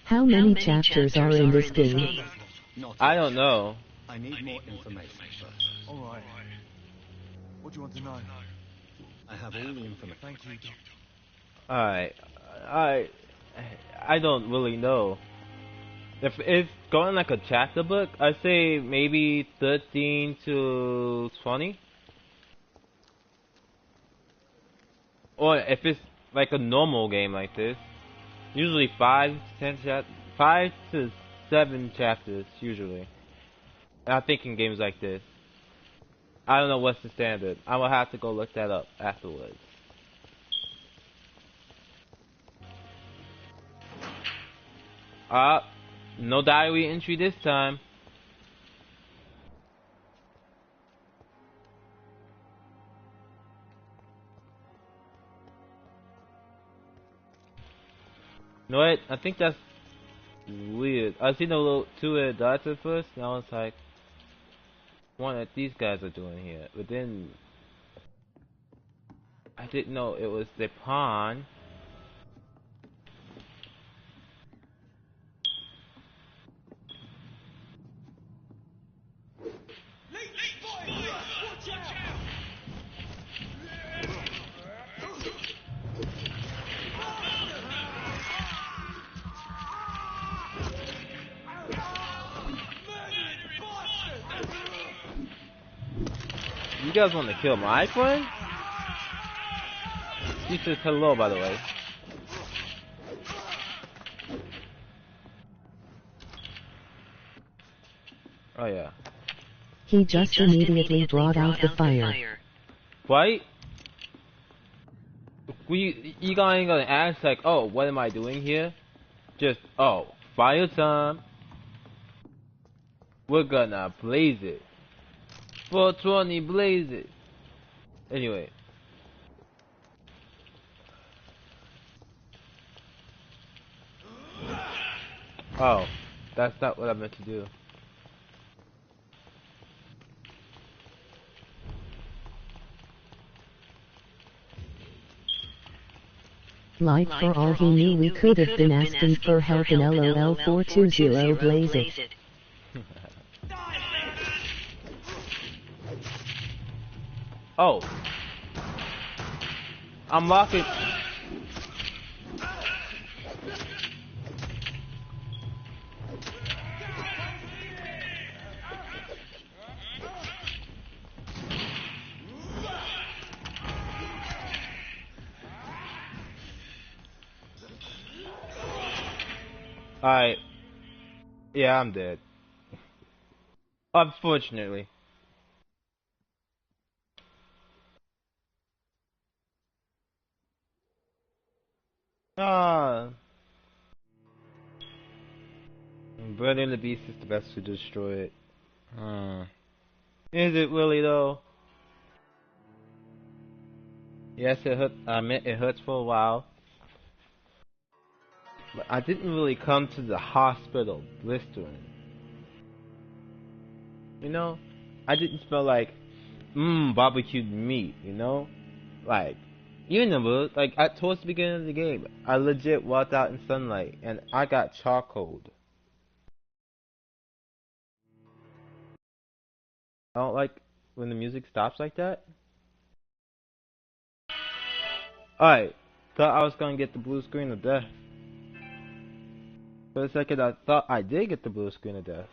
How many chapters are in this game? I don't know. I need more information first. All right. What do you want to know? I have all the information. Thank you, Doctor. Alright. I don't really know. If it's going like a chapter book, I'd say maybe 13 to 20. Or if it's like a normal game like this, usually 5 to 7 chapters usually. And I think in games like this, I don't know what's the standard. I will have to go look that up afterwards. No diary entry this time. You know what? I think that's weird. I seen the little two-headed dots at first, and I was like, what these guys are doing here? But then I didn't know it was the pawn. You guys want to kill my friend? She says hello, by the way. Oh yeah. He just immediately brought out the fire. Right? You guys ain't gonna ask like, oh, what am I doing here? Just, oh, fire time. We're gonna blaze it. 420 blaze it. Anyway. Oh, that's not what I meant to do. Like for all he knew we could have been asking for help in LOL 420 blaze it. Oh. I'm locking. Alright. Yeah, I'm dead. Unfortunately. Ah. Burning the beast is the best to destroy it. Is it really though? Yes, it hurt. I mean, it hurts for a while. But I didn't really come to the hospital blistering. You know? I didn't smell like, barbecued meat, you know? Like, you remember, like, towards the beginning of the game, I legit walked out in sunlight, and I got charcoaled. I don't like when the music stops like that. Alright, thought I was gonna get the blue screen of death. For a second, I thought I did get the blue screen of death.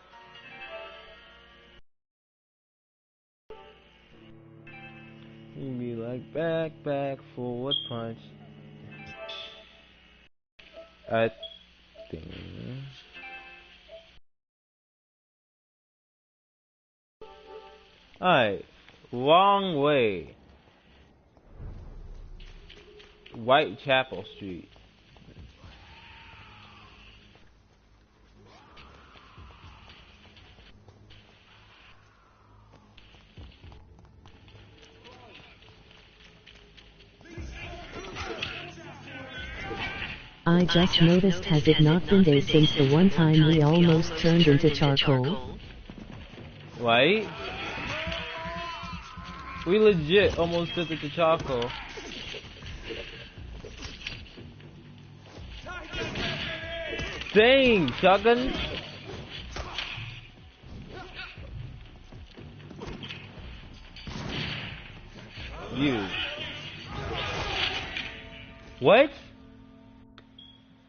Like back, forward punch. I think. Alright. Wrong way. Whitechapel Street. I just noticed, has it not been days since the one time we almost turned into charcoal? Right? We legit almost took it to charcoal. Dang, shotgun! You. What?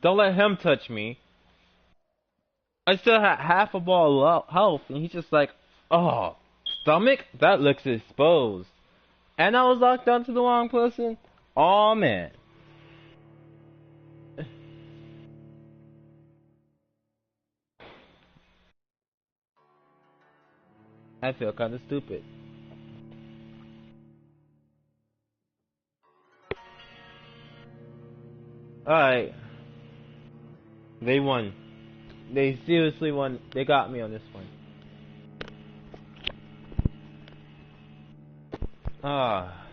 Don't let him touch me. I still had half a ball of health, and he's just like, oh, stomach? That looks exposed. And I was locked onto the wrong person? Oh man. I feel kinda stupid. Alright. They won. They seriously won. They got me on this one. Ah.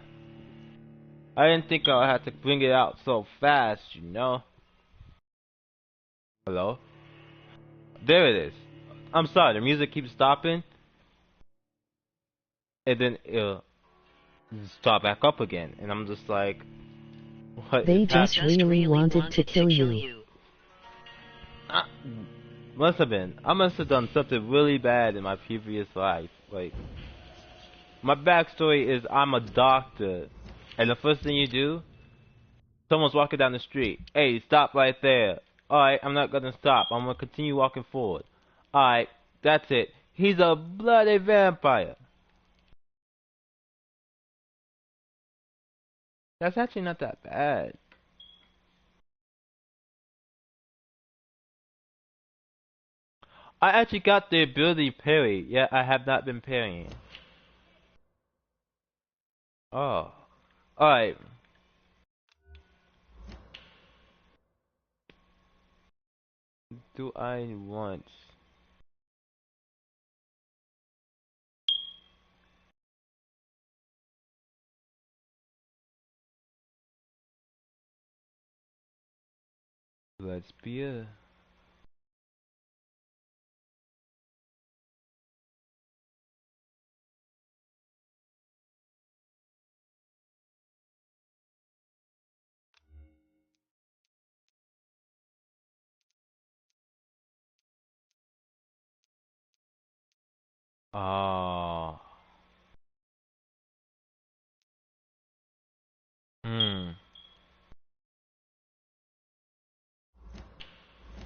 I didn't think I had to bring it out so fast, you know? Hello? There it is. I'm sorry, the music keeps stopping. And then it'll start back up again. And I'm just like, what They is just happening? really wanted to kill you. Must have been. I must have done something really bad in my previous life. Like, my backstory is I'm a doctor. And the first thing you do, someone's walking down the street. Hey, stop right there. Alright, I'm not gonna stop. I'm gonna continue walking forward. Alright, that's it. He's a bloody vampire. That's actually not that bad. I actually got the ability parry, yet I have not been parrying. Oh. Alright. Do I want... Let's be a... Oh. Hmm.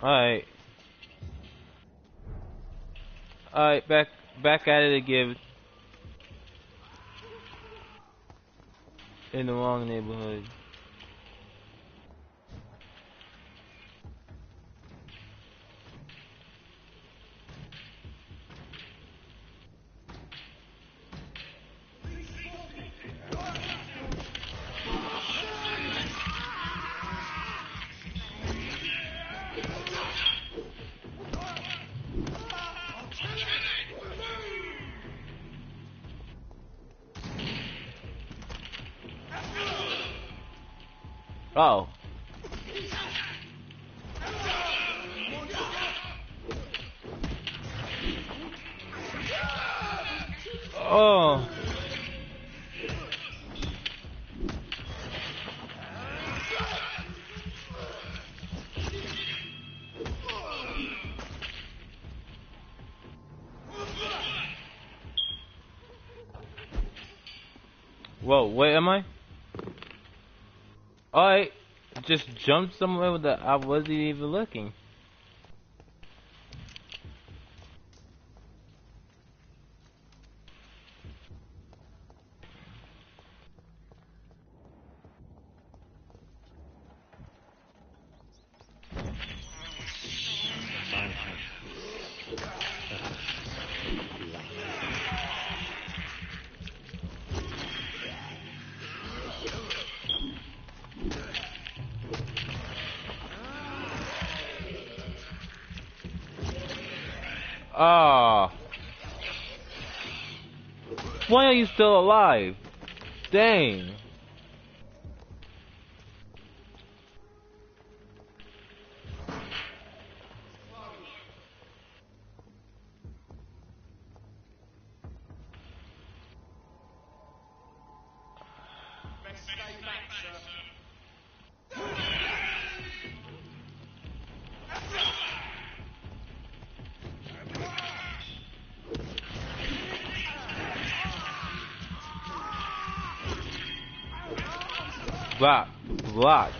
Alright. Alright, back at it again. In the wrong neighborhood. Oh. Oh. Whoa, where am I? Alright. Just jumped somewhere that I wasn't even looking. Ah. Why are you still alive? Dang. Block. Block.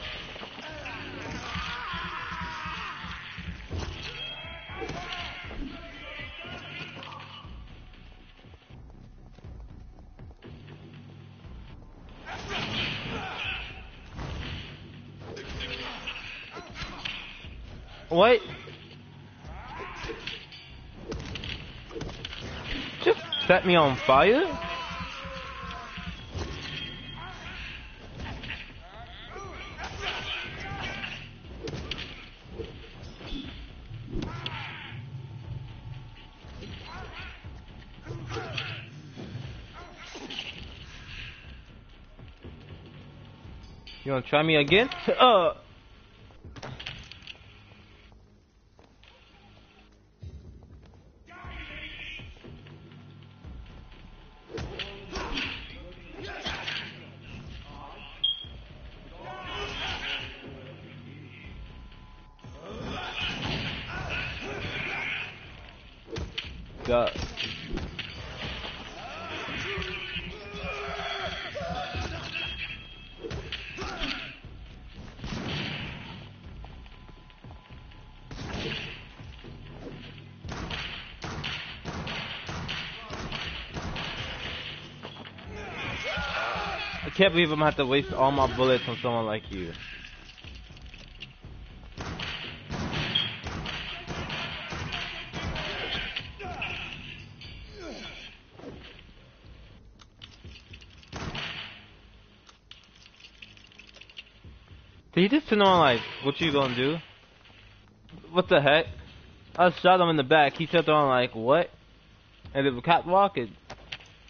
What? Just set me on fire? You wanna try me again? God. I can't believe I'm gonna have to waste all my bullets on someone like you. Did he just turn on like, what you gonna do? What the heck? I shot him in the back, he turned on like, what? And it was catwalking.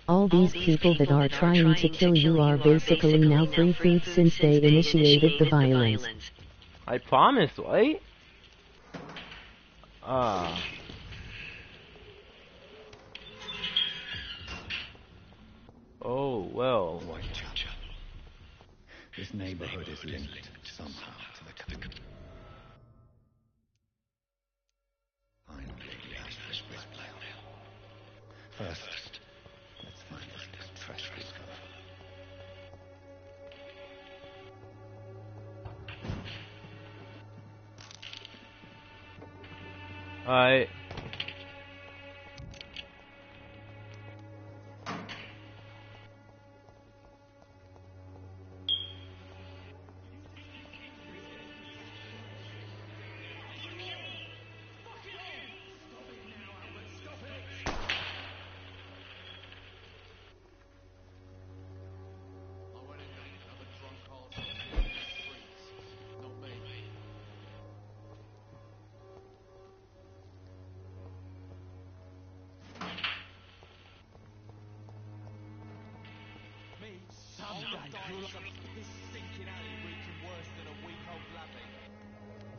All these people that are trying to kill you are basically now free feet since they initiated the violence. I promise, right? Ah. Oh, well. Whitechapel. This neighborhood is linked somehow to the capital. Finally, the Ashes blackmail. First, let's find this distress discover. Alright.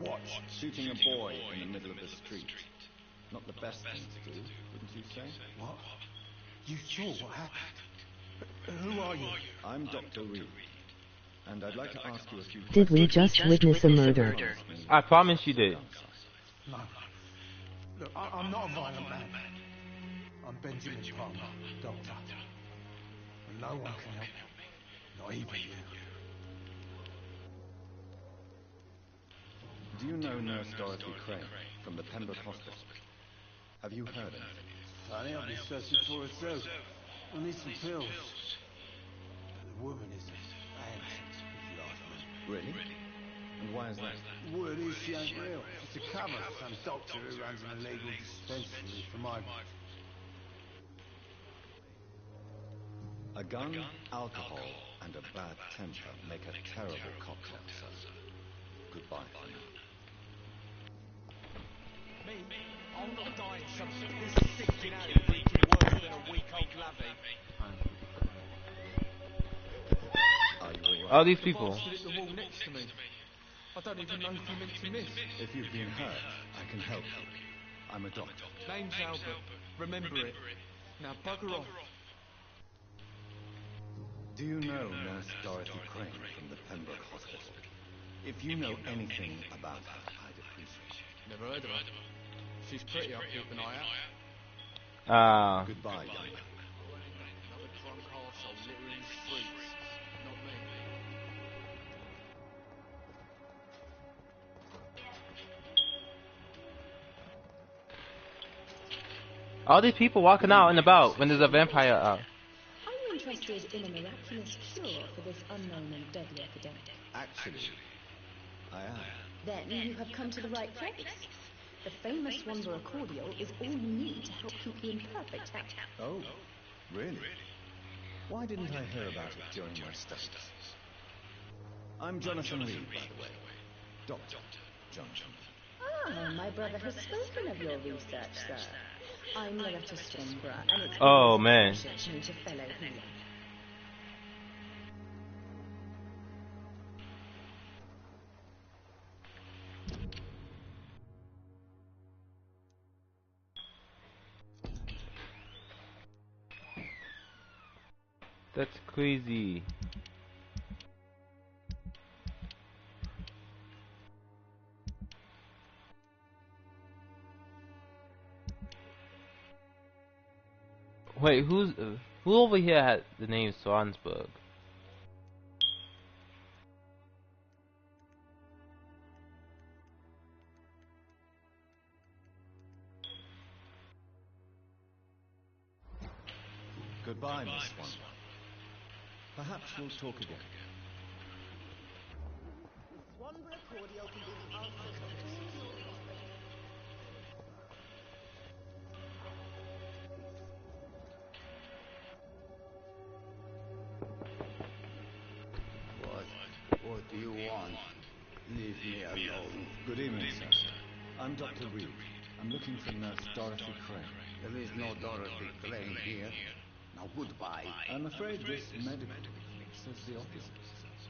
Watch. Shooting a boy in the middle of the street. Not the best thing to do, wouldn't you say? What? You saw what happened? Who are you? I'm Dr. Reed, and I'd like to ask you a few questions. Did we just witness a murder? I promise you did. No. Look, I'm not a violent man. I'm Benjamin Palmer, doctor. And no one can help me. Not even you. Do you know Nurse Dorothy Crane from the Pembroke Hospital? Have you heard anything? Honey, I've been searching for her too. I need some pills. But the woman is a phantom, if you ask me. Really? And why is that? Word is she ain't real. She's a cover for some doctor who runs an illegal dispensary for migrants. A gun, alcohol, and a bad temper make a terrible cocktail, sir. Goodbye for now. I'll not die in some piss-stinking alley reeking worse than a week-old lavvy. Are you all right? All these people. The bastard hit the wall next to me. I don't even know if he meant to miss. If you've been hurt, I can help you. I'm a doctor. Name's Albert. Remember it. Now bugger off. Do you know Nurse Dorothy Crane from the Pembroke Hospital? If you know anything about her, I'd appreciate it. Never heard of her. She's pretty, I'll keep an eye out. Ah. Goodbye, young man. Another drunk arsehole littering the streets. Not me. All these people walking out and about when there's a vampire out. Are you interested in a miraculous cure for this unknown and deadly epidemic? Actually, I am. Then you have come to the right place. The famous Wanderer cordial is all you need to help keep you in perfect health. Oh, really? Why didn't I hear about it during my studies? I'm Jonathan Reed, by the way. Dr. Jonathan. Ah, my brother has spoken of your research, sir. I'm Loretta Swimborough, and it's Oh, always a man. pleasure to meet a fellow healer. That's crazy. Wait, who over here had the name Swansburg? Goodbye, Miss Swan. Perhaps we'll talk again. Wanderer cordial can be the answer to all your What do you want? Leave me alone. Good evening, sir. I'm Dr. Reed. I'm looking for Nurse Dorothy Crane. There is no Dorothy Crane here. Now goodbye. I'm afraid this medical report says the opposite.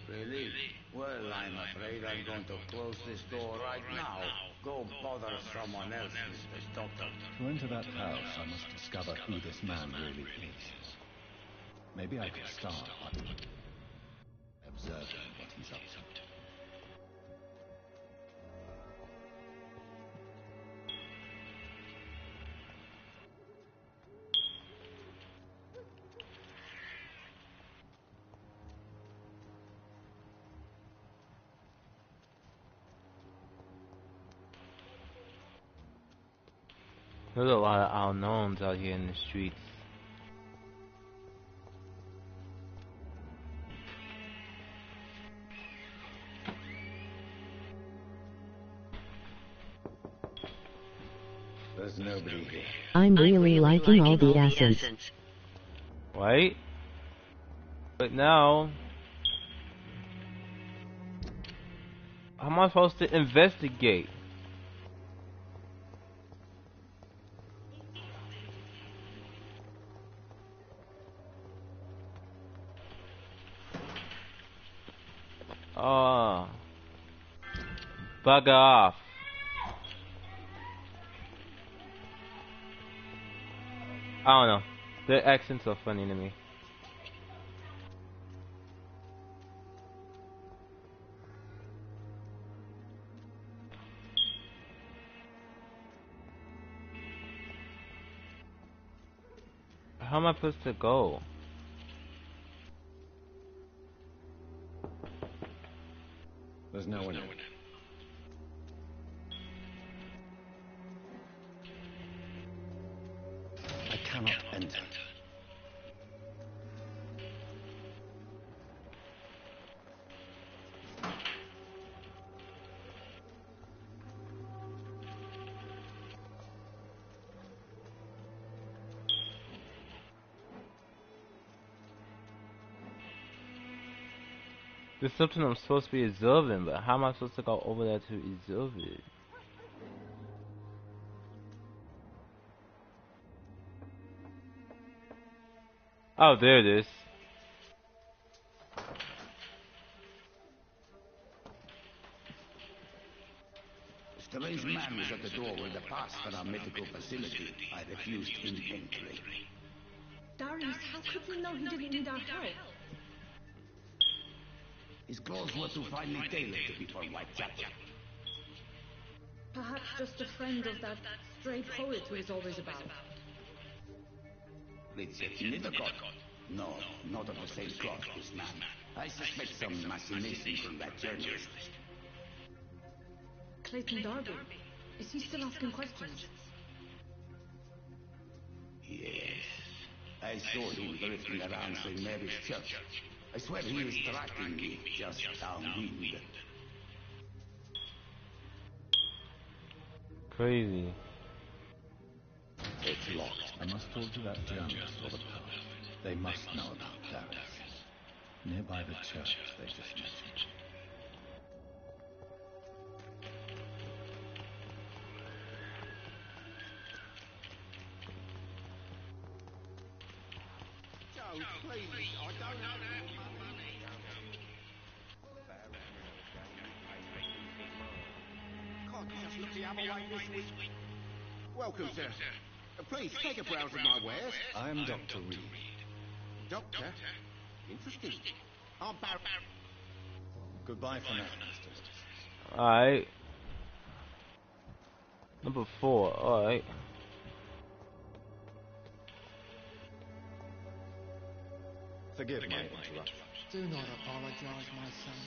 Really? Well, I'm afraid I'm going to close this door right now. Go bother someone else, Mr. Doctor. To enter that house, I must discover who this man really is. Maybe I could start by observing what he's up to. There's a lot of unknowns out here in the streets. There's nobody here. I'm really liking all the accents. Right? But now, how am I supposed to investigate? Oh, bugger off. I don't know. Their accents are funny to me. How am I supposed to go? There's no one in. I cannot enter. There's something I'm supposed to be observing, but how am I supposed to go over there to observe it? Oh, there it is. A strange man was at the door with a pass for our medical facility. I refused him entry. Darius, how could we know he didn't need our help? His clothes were too finely tailored to be for Whitechapel. Perhaps just a friend of that stray poet who is always about. Richard Nethercott? No, not of the same cloth, this man. I suspect some machination from that journalist. Clayton Darby. Is he still asking questions? Yes. I saw him drifting around St. Mary's Church. I swear he is tracking me, just downwind. Crazy. It's locked. I must talk to that journalist or the poet. They must know about Darius. Nearby the church they just mentioned. Joe, please, I don't have any money. Can't you just look the other way this week? Welcome, sir. Please, take a browse of my wares. I am Dr. Reed. Doctor? Interesting. I'm Barry. Goodbye for now, Mr. Wilson. Alright. Number 4, alright. Forgive my interruption. Do not apologize, my son.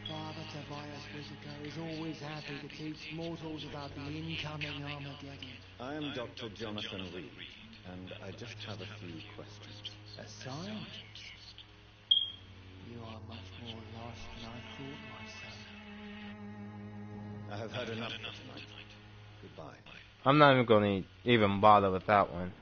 Father Tobias Whitaker is always happy to teach mortals about the incoming Armageddon. I am Dr. Jonathan Reed, and I just have a few questions. A scientist? You are much more lost than I thought, my son. I have had enough for tonight. Goodbye. I'm not even going to even bother with that one.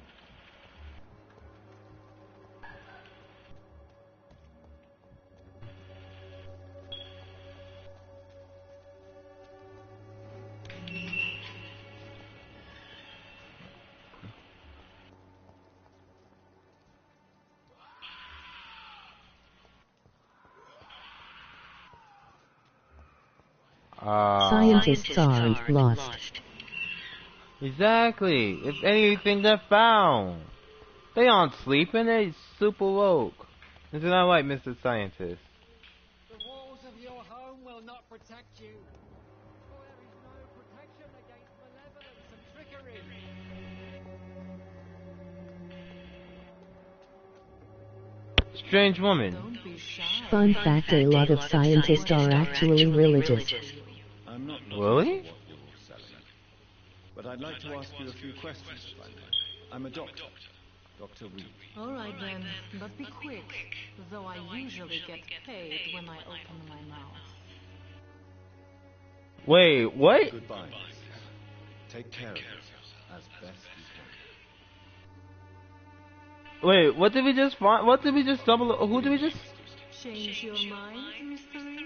Scientists aren't lost. Exactly. If anything, they're found. They aren't sleeping. They super woke. Isn't that right, Mr. Scientist? The walls of your home will not protect you. For there is no protection against malevolence and trickery. Strange woman. Don't be shy. Fun fact, a lot of scientists are actually religious. I'm not looking Really? for what you're selling, but I'd like to ask you a few questions if I may. I'm a doctor, Dr. Reed. All right then, but be quick, though I usually get paid when I open my mouth. Wait, what? Goodbye, miss. Take care of yourself as best you can. Wait, what did we just find? What did we just double? Who did we just? Change your mind, Mr. Reed?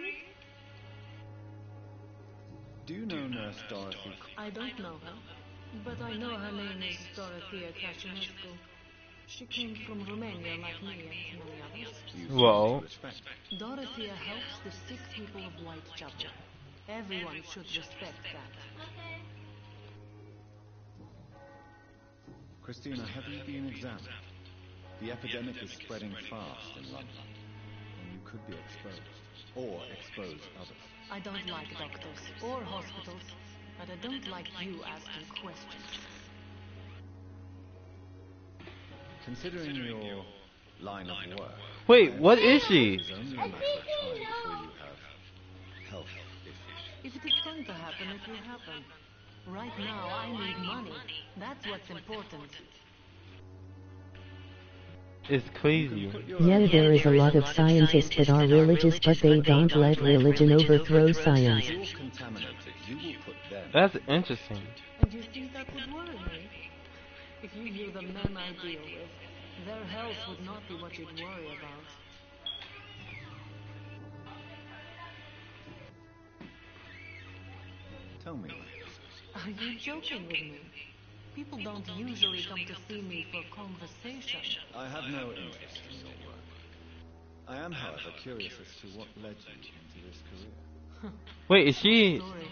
Do you know Nurse Dorothy? I don't know her, but I know her name is Dorothea Crashinescu. She came from Romania like me and many others. Whoa. Dorothea helps the sick people of Whitechapel. Everyone should respect that. Christina, have you been examined? The epidemic is spreading fast in London, and you could be exposed, or expose others. I don't like doctors or hospitals, but I don't like you asking questions. Considering your line of work... Wait, what is she? It's only a matter of time before you have health issues. If it is going to happen, it will happen. Right now, I need money. That's what's important. It's crazy. Yeah, there is a lot of scientists that are religious, but they don't let religion overthrow science. If you're contaminated, you will put them... That's interesting. And you think that would worry me? If you knew the men I deal with, their health would not be what you'd worry about. Tell me. Are you joking with me? People don't usually come to see me for conversation. I have no interest in your work. I am, however, curious as to what led you into this career. Wait, is she... Story.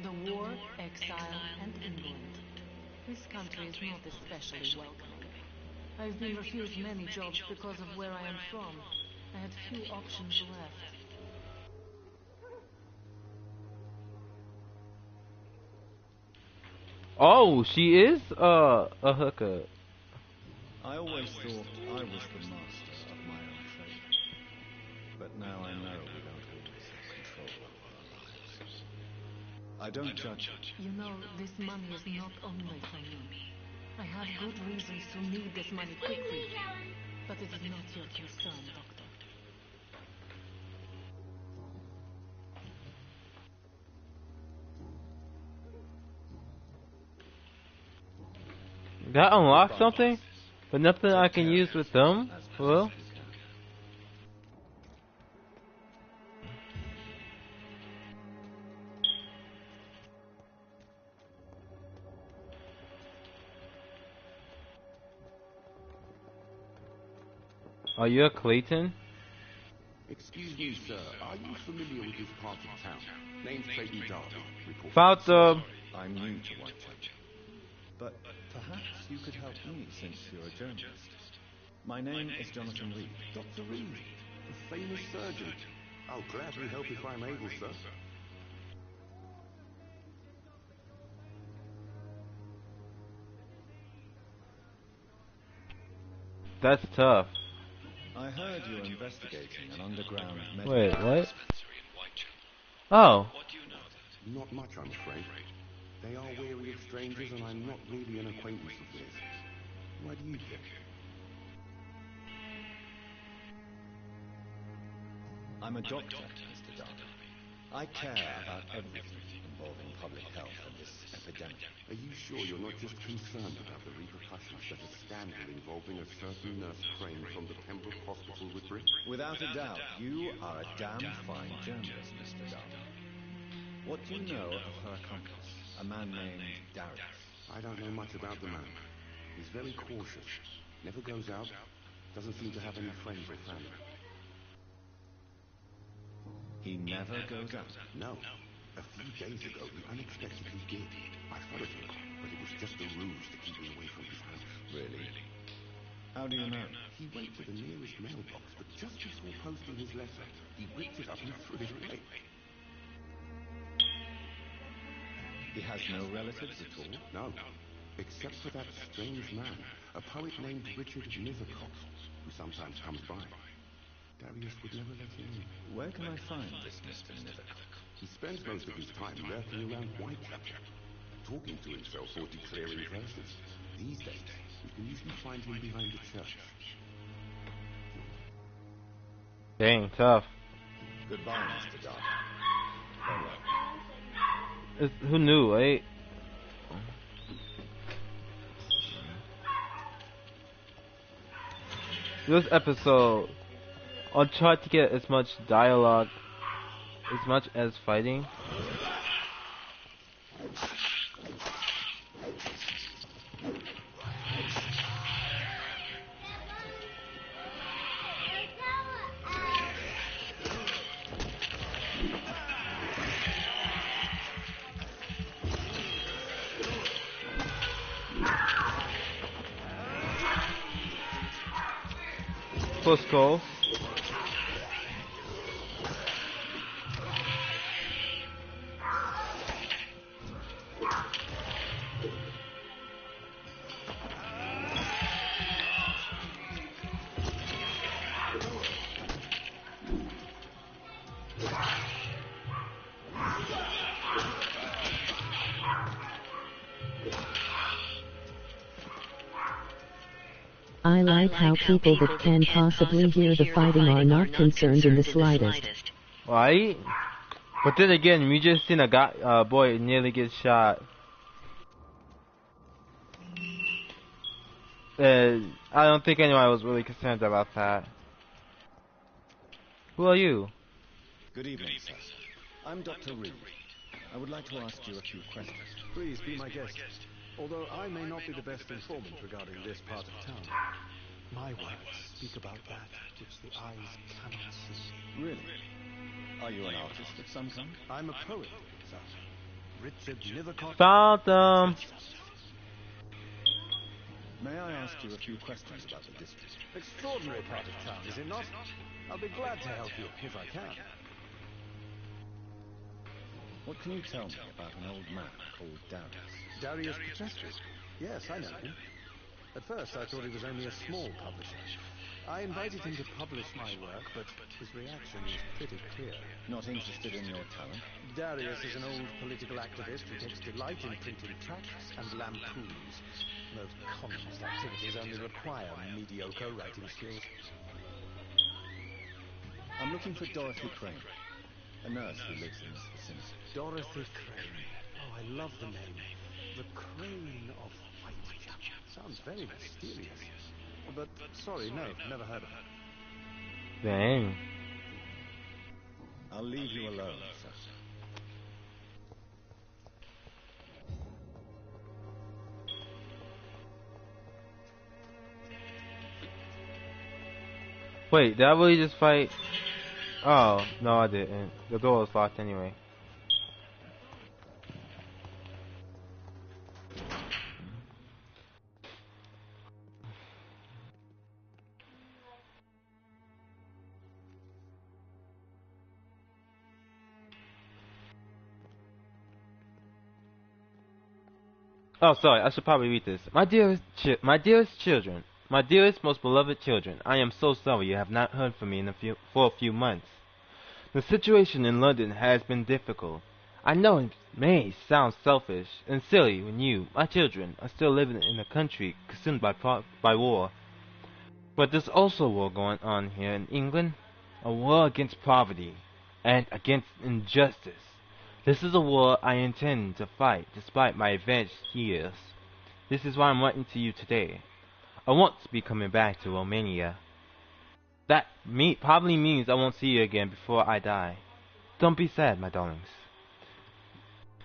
The war, exile, and England. This country is not especially welcoming. I've been refused many jobs because of where I am from. I had few options left. Oh, she is a hooker. I always thought I was the master of my own fate. But now I know we don't always have control over our lives. I don't judge you. You know, this money is not only for me. I have good reasons to need this money quickly. But it is not your concern, Doctor. That unlocks something? But nothing I can use with them? Well? Are you a Clayton? Excuse me, sir. Are you familiar with this part of town? Name's Clayton Darby. Found them. I'm new to Whitechapel. But perhaps you could help me since you're a journalist. My name is Jonathan Reed. Dr. Reed, the famous surgeon. I'll gladly help if I'm able, sir. That's tough. I heard you're investigating an underground medical... Wait, what? Oh. Not much, I'm afraid. They are wary of strangers, and I'm not really an acquaintance of theirs. Why do you care? I'm a doctor, Mr. Darby. I care about everything involving public health and this epidemic. Are you sure you're not just concerned about the repercussions that a scandal involving a certain nurse Crane from the Pembroke Hospital would bring? Without a doubt, you are a damn fine journalist, Mr. Darby. What do you know of her accomplice, a man named Darius? I don't know much about the man. He's very cautious, never goes out, doesn't seem to have any friends or family. He never goes out? No. A few days ago, he unexpectedly did. I followed him, but it was just a ruse to keep me away from his house. Really? How do you know? He went to the nearest mailbox, but just before posting his letter, he whipped it up and threw it away. He has no relatives at all? No, except for that strange man, a poet named Richard Mithercox, who sometimes comes by. Darius would never let him in. Where can I find this Mr. Mithercox? He spends most of his time lurking around Whitechapel, talking to himself or declaring verses. These days, you can usually find him behind the church. Dang, tough. Goodbye, Mr. Darby. Farewell. Who knew, right? This episode, I'll try to get as much dialogue as much as fighting. Close call. I like how people that can possibly hear the fighting are not concerned in the slightest. Right? But then again, we just seen a guy, boy nearly get shot. I don't think anyone was really concerned about that. Who are you? Good evening, sir. I'm Dr. Reed. I would like to ask you a few questions. Please be my guest. Although I may not be the best informant regarding this part of town. My words speak about that which the eyes cannot see. Really? Are you an artist of some kind? I'm a poet, sir. Richard Nethercott. Found them. May I ask you a few questions about the district? Extraordinary part of town, is it not? I'll be glad to help you, if I can. What can you tell me about an old man called Darius? Darius Petrescu? Yes, I know him. At first, I thought he was only a small publisher. I invited him to publish my work, but his reaction is pretty clear. Not interested in your talent? Darius is an old political activist who takes delight in printing tracts and lampoons. Those communist activities only require mediocre writing skills. I'm looking for Dorothy Crane, a nurse who lives in this vicinity. Dorothy Crane. Oh, I love the name. The Crane of Whitechapel. Sounds very mysterious. But, sorry, no, never heard of her. Dang. I'll leave you alone, sir. Wait, did I really just fight? Oh, no I didn't. The door was locked anyway. Oh, sorry, I should probably read this. My dearest children, my dearest, most beloved children, I am so sorry you have not heard from me for a few months. The situation in London has been difficult. I know it may sound selfish and silly when you, my children, are still living in a country consumed by war. But there's also a war going on here in England, a war against poverty and against injustice. This is a war I intend to fight despite my advanced years. This is why I'm writing to you today. I want to be coming back to Romania. That probably means I won't see you again before I die. Don't be sad, my darlings.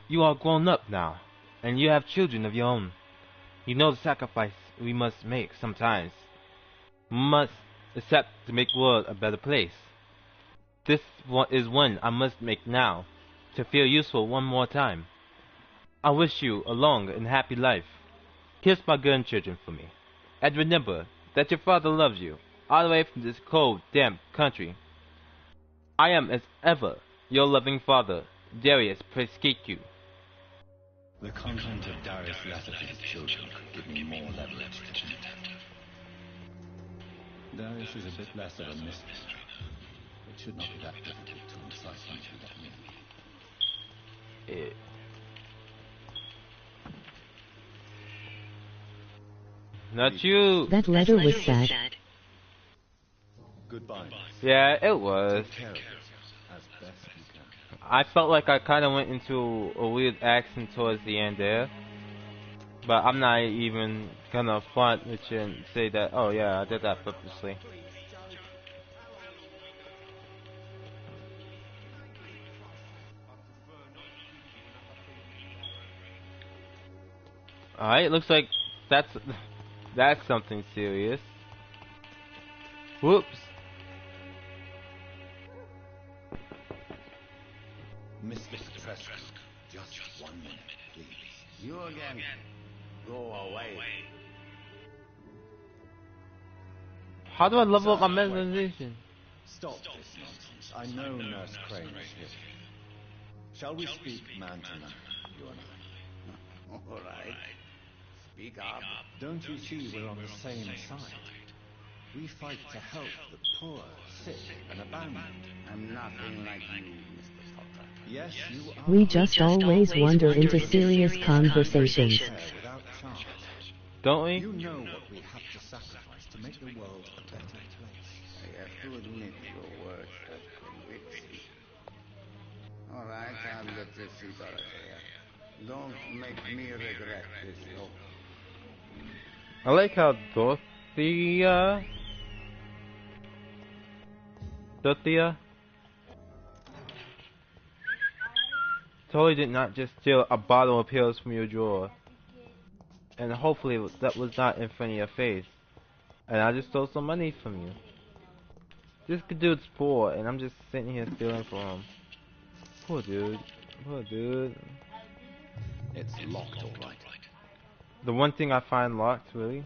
You are grown up now, and you have children of your own. You know the sacrifice we must make sometimes. We must accept to make the world a better place. This is one I must make now, to feel useful one more time. I wish you a long and happy life. Kiss my grandchildren for me. And remember that your father loves you, all the way from this cold, damp country. I am as ever your loving father, Darius Prescicu. The content of Darius' letter to his children could give me more leverage to content. Darius is a bit less of a mystery. It should not be that difficult to incite him to let me. Not you. That letter was sad. Goodbye. Yeah, it was. Take care of yourself as best you can. I felt like I kind of went into a weird accent towards the end there. But I'm not even gonna front with you and say that, oh yeah, I did that purposely. Alright, looks like that's something serious. Whoops. Mr. Petrescu, just 1 minute, please. You again. Go away. How do I level up my memorization? Stop this nonsense. I know Nurse Crane is here. Shall we speak man to man, you and I? All right. Speak up. Don't you see we're on the same side? We fight to help the poor, sick, and abandoned. I'm nothing like you, Mr. Potter. Yes, you are. We just always wander into serious conversations. Don't we? You know what we have to sacrifice to make the world a better place. I have to admit your words have convinced me. All right, I'll let you see, Dorothea. Don't make me regret this, though. I like how Dorothea totally did not just steal a bottle of pills from your drawer. and hopefully that was not in front of your face. And I just stole some money from you. This dude's poor, and I'm just sitting here stealing from him. Poor dude. Poor dude. It's locked, all right. The one thing I find locked, really?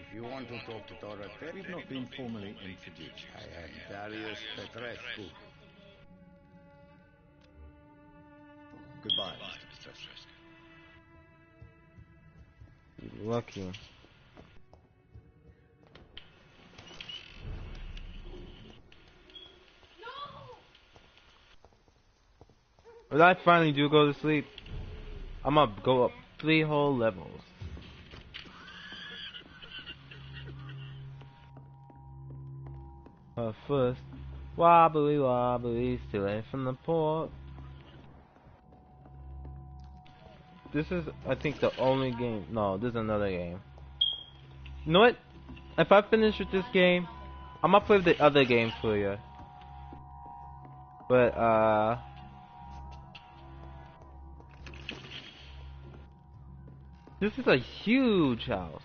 If you want to talk to Dorothea... We've not been formally introduced. I am Darius Petrescu. Goodbye, Mr. Petrescu. You're lucky. When I finally do go to sleep, I'm gonna go up 3 whole levels. First, wobbly wobbly, stealing from the port. This is, I think, the only game. No, there's another game. You know what? If I finish with this game, I'm gonna play the other game for you. But, this is a huge house.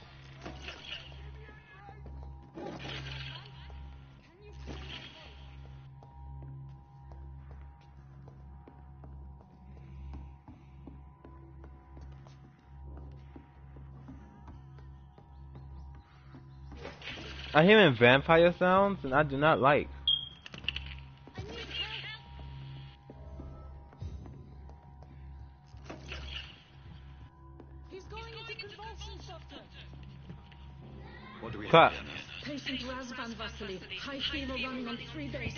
I hear vampire sounds, and I do not like. He's going into convulsions, Doctor. What do we Cut. have here? Patient Razvan Vasily, high fever running on 3 days.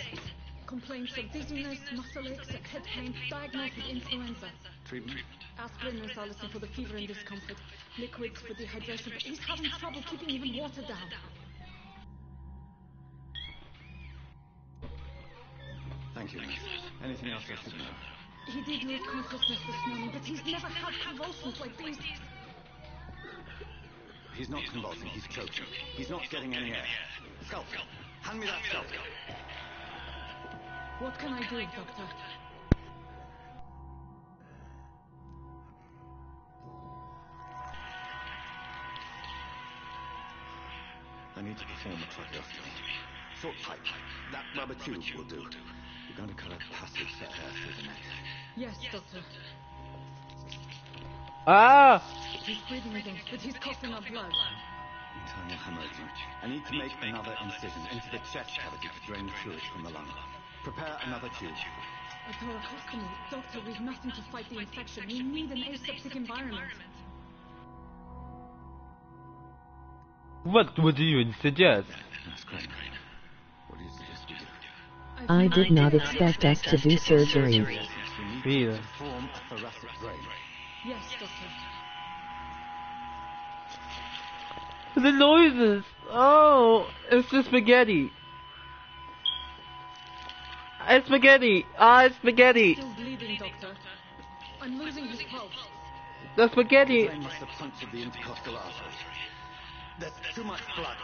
Complaints of dizziness, muscle aches, head pain, diagnosed with influenza. Treatment? Aspirin and salicin for the fever and discomfort. Liquids for dehydration, but he's having trouble keeping even water down. Thank you, nurse. Anything else I should know? He did lose consciousness this morning, but he's never had convulsions like these. He's not convulsing, he's choking. He's not getting any air. Scalpel! Hand me that scalpel! What can I do, Doctor? I need to perform a tracheostomy. Short pipe. That rubber tube will do. We're going to cut a passage for air through the neck. Yes, Doctor. Ah! He's breathing again, but he's coughing up blood. Internal hemorrhaging. I need to make another incision into the chest cavity to drain fluid from the lung. Prepare another tube. A thoracostomy. Doctor, we've nothing to fight the infection. We need an aseptic environment. What would you suggest? That's great. What do you suggest we do? I did not expect us to do surgery. Either. To form a thoracic drain. Yes, Doctor. The noises! Oh, it's just spaghetti. It's spaghetti! Ah, it's spaghetti! Still bleeding, Doctor. I'm losing his pulse. The spaghetti! The drain must have punctured the intercostal artery. There's too much blood.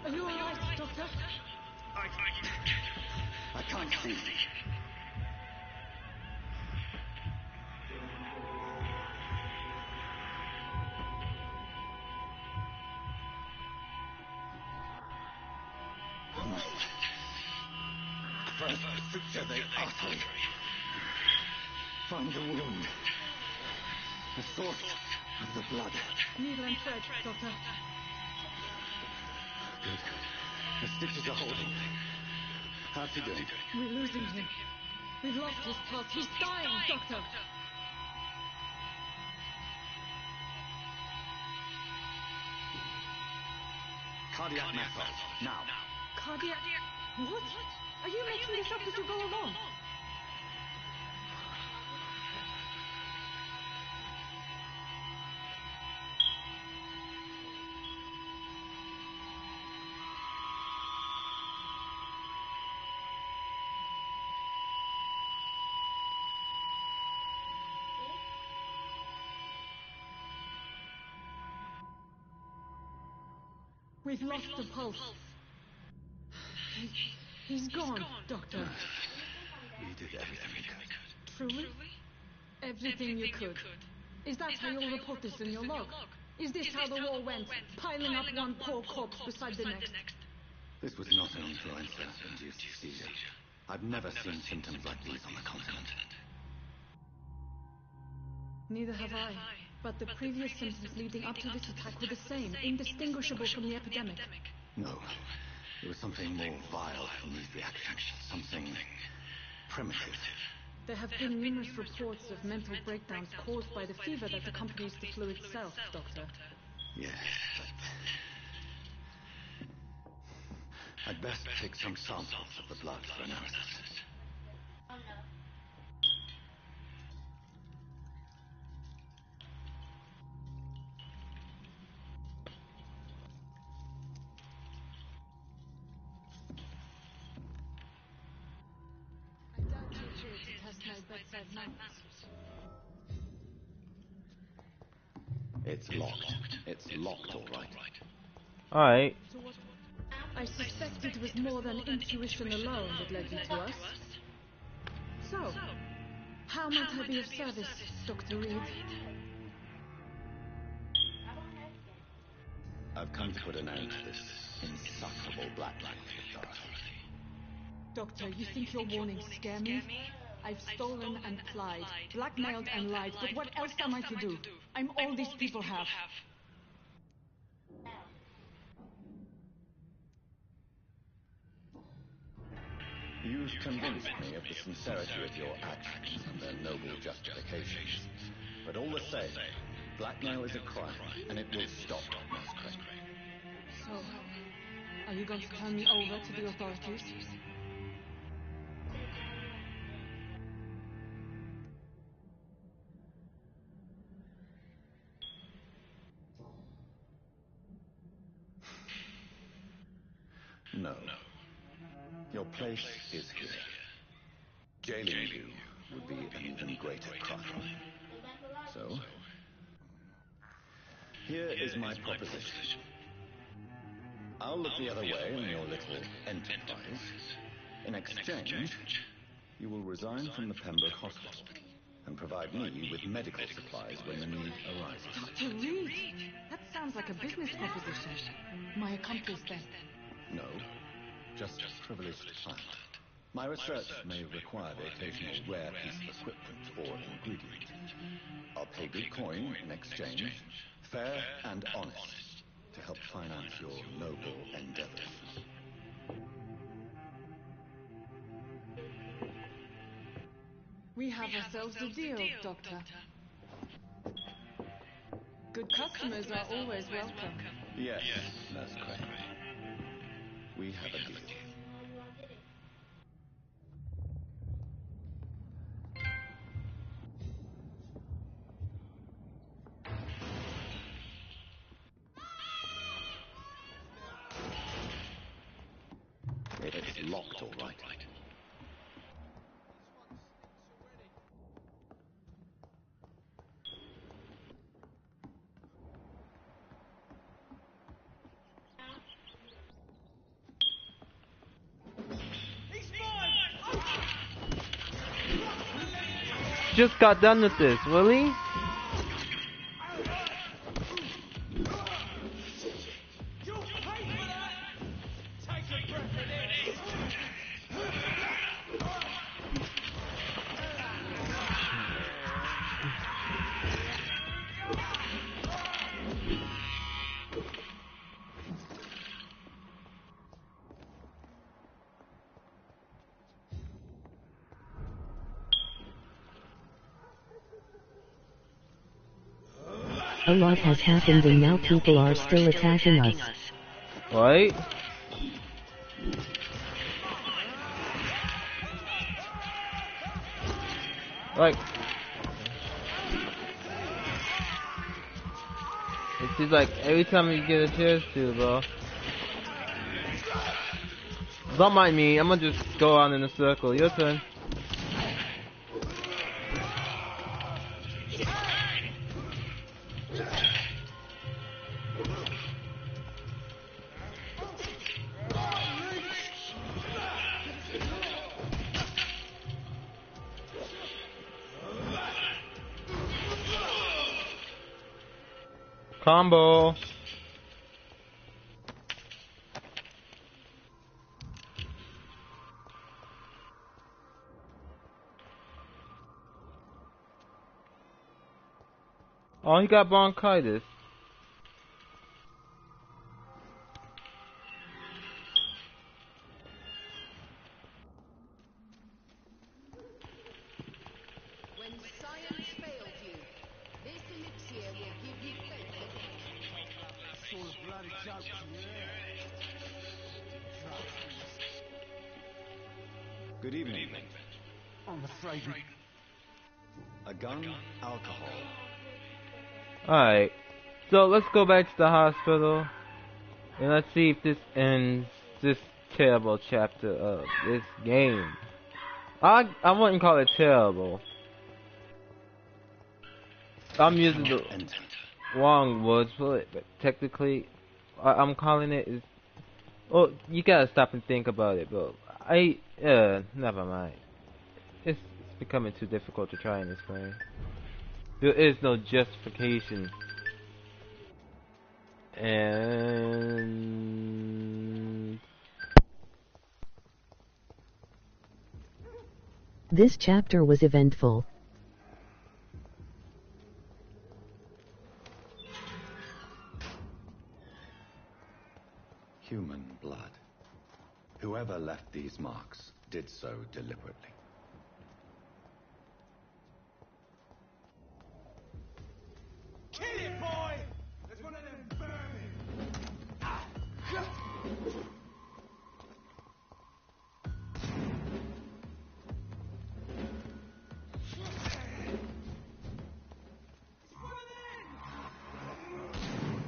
Are you alright, Doctor? I can't see. First, suture the artery. Find the wound. The source of the blood. Needle and thread, Doctor. Good. The stitches are holding. How's he doing? We're losing him. We've lost his pulse. He's dying, Doctor. Cardiac massage. Now. Cardiac... What? Are you making this up as you go along? We've lost the pulse. He's gone, Doctor. We did everything we could. Truly? Everything you could. Is that how you'll report this in your log? Is this how the war went, piling up one poor corpse beside the next? This was not an influenza-induced seizure. I've never seen symptoms like these on the continent. Neither have I. But the previous symptoms leading up to this attack were the same, indistinguishable from the epidemic. No. It was something more vile than these reactions. Something primitive. There have been numerous reports of mental breakdowns caused by the fever that accompanies the flu itself, Doctor. Yes, but... I'd best take some samples of the blood for analysis. Oh no. I doubt you're here to test my bedside manners. It's locked. It's locked, all right. Alright. So what? I suspect it was more than intuition alone that led you to us. So, how might I be of service, Dr. Reed? I've come to put an end to this insufferable blackmail, Dorothy. Doctor, you think your warnings scare me? I've stolen and lied, blackmailed and lied, but what else am I to do? I'm all these people have. You've convinced me of the sincerity of your actions and their noble justifications. But all the same, blackmail is a crime, and it will stop, Nurse Crane. So, are you going to turn me over to the authorities? No. Your place is here. Jailing you would be an even greater crime. So, here is my proposition. I'll look the other way on your little enterprise. In exchange, you will resign from the Pembroke Hospital and provide me with medical supplies when the need arises. Dr. Reed, that sounds like a business proposition. My accomplice, then? No, just privileged client. My research may require the occasional rare piece of equipment or ingredient. I'll pay good coin in exchange, fair and honest, to help finance your noble endeavors. We have ourselves a deal, Doctor. Good customers are always welcome. Yes, Nurse Crane. We have a deal. It's locked, all right. Just got done with this, Willie. A lot has happened and now people are still attacking us. Right? Like, it seems like every time you get a chance to, bro. Don't mind me, I'm gonna just go on in a circle. Your turn. Combo. Oh, he got bronchitis. When science fails you, this elixir will give you faith again. Sort of bloody joke to you, Good evening. I'm afraid we... A gun, alcohol. Alright. So let's go back to the hospital. And let's see if this ends this terrible chapter of this game. I wouldn't call it terrible. I'm using the wrong words for it, but technically, I'm calling it is. Oh, you gotta stop and think about it, bro. Never mind. It's becoming too difficult to try and explain. There is no justification. And This chapter was eventful. Human blood. Whoever left these marks did so deliberately. Kill it, boy! There's one of them vermin!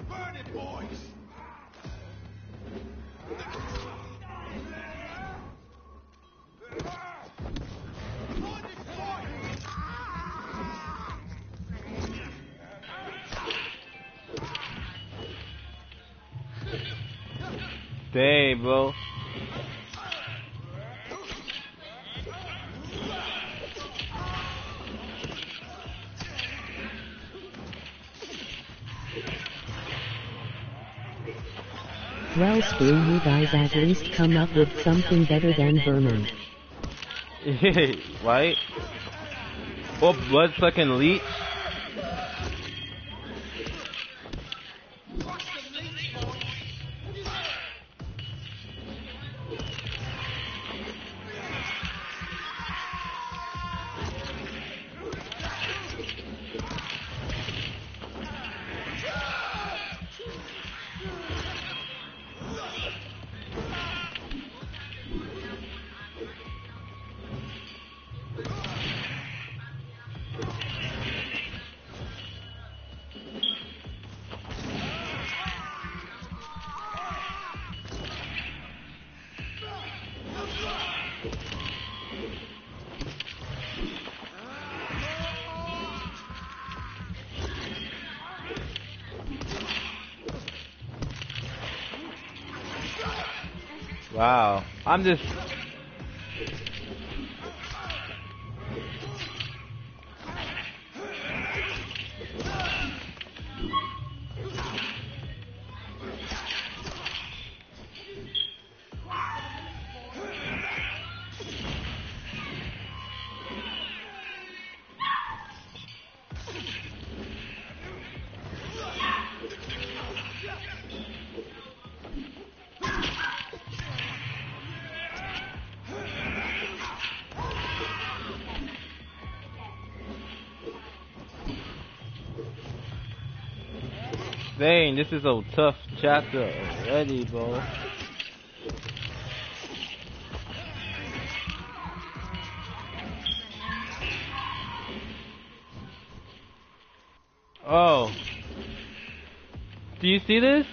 Burn it, boys! dang, bro. Well, screw you guys, at least come up with something better than vermin. Right? Or blood-sucking leech? Wow. I'm just... Dang, this is a tough chapter already, bro. Oh. Do you see this?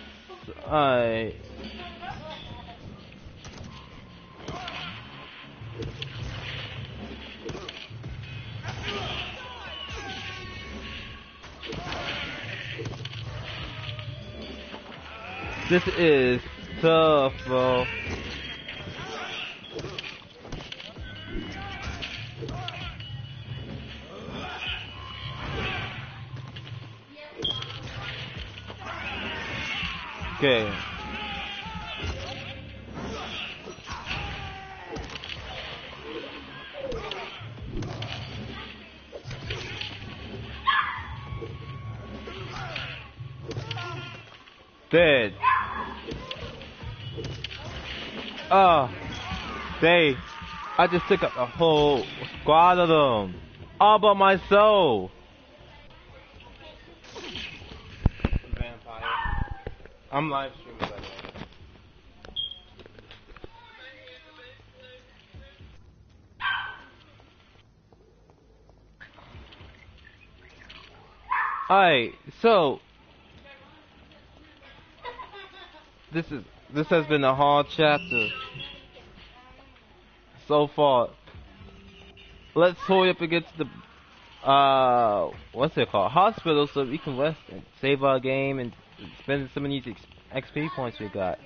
This is tough, bro. Okay. Dead. Oh, I just took up a whole squad of them. All by myself. Vampire. I'm live streaming by the way. Alright, so this has been a hard chapter so far. Let's hurry up and get to the what's it called? Hospital, so we can rest and save our game and spend some of these XP points we got.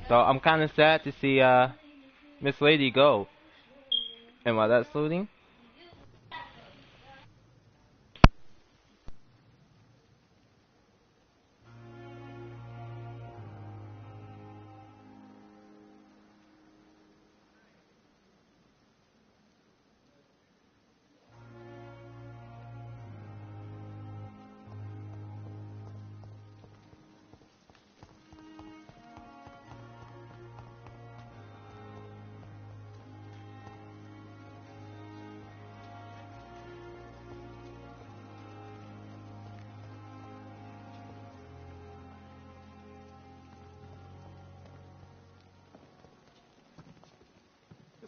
So I'm kinda sad to see Miss Lady go. And while that's loading,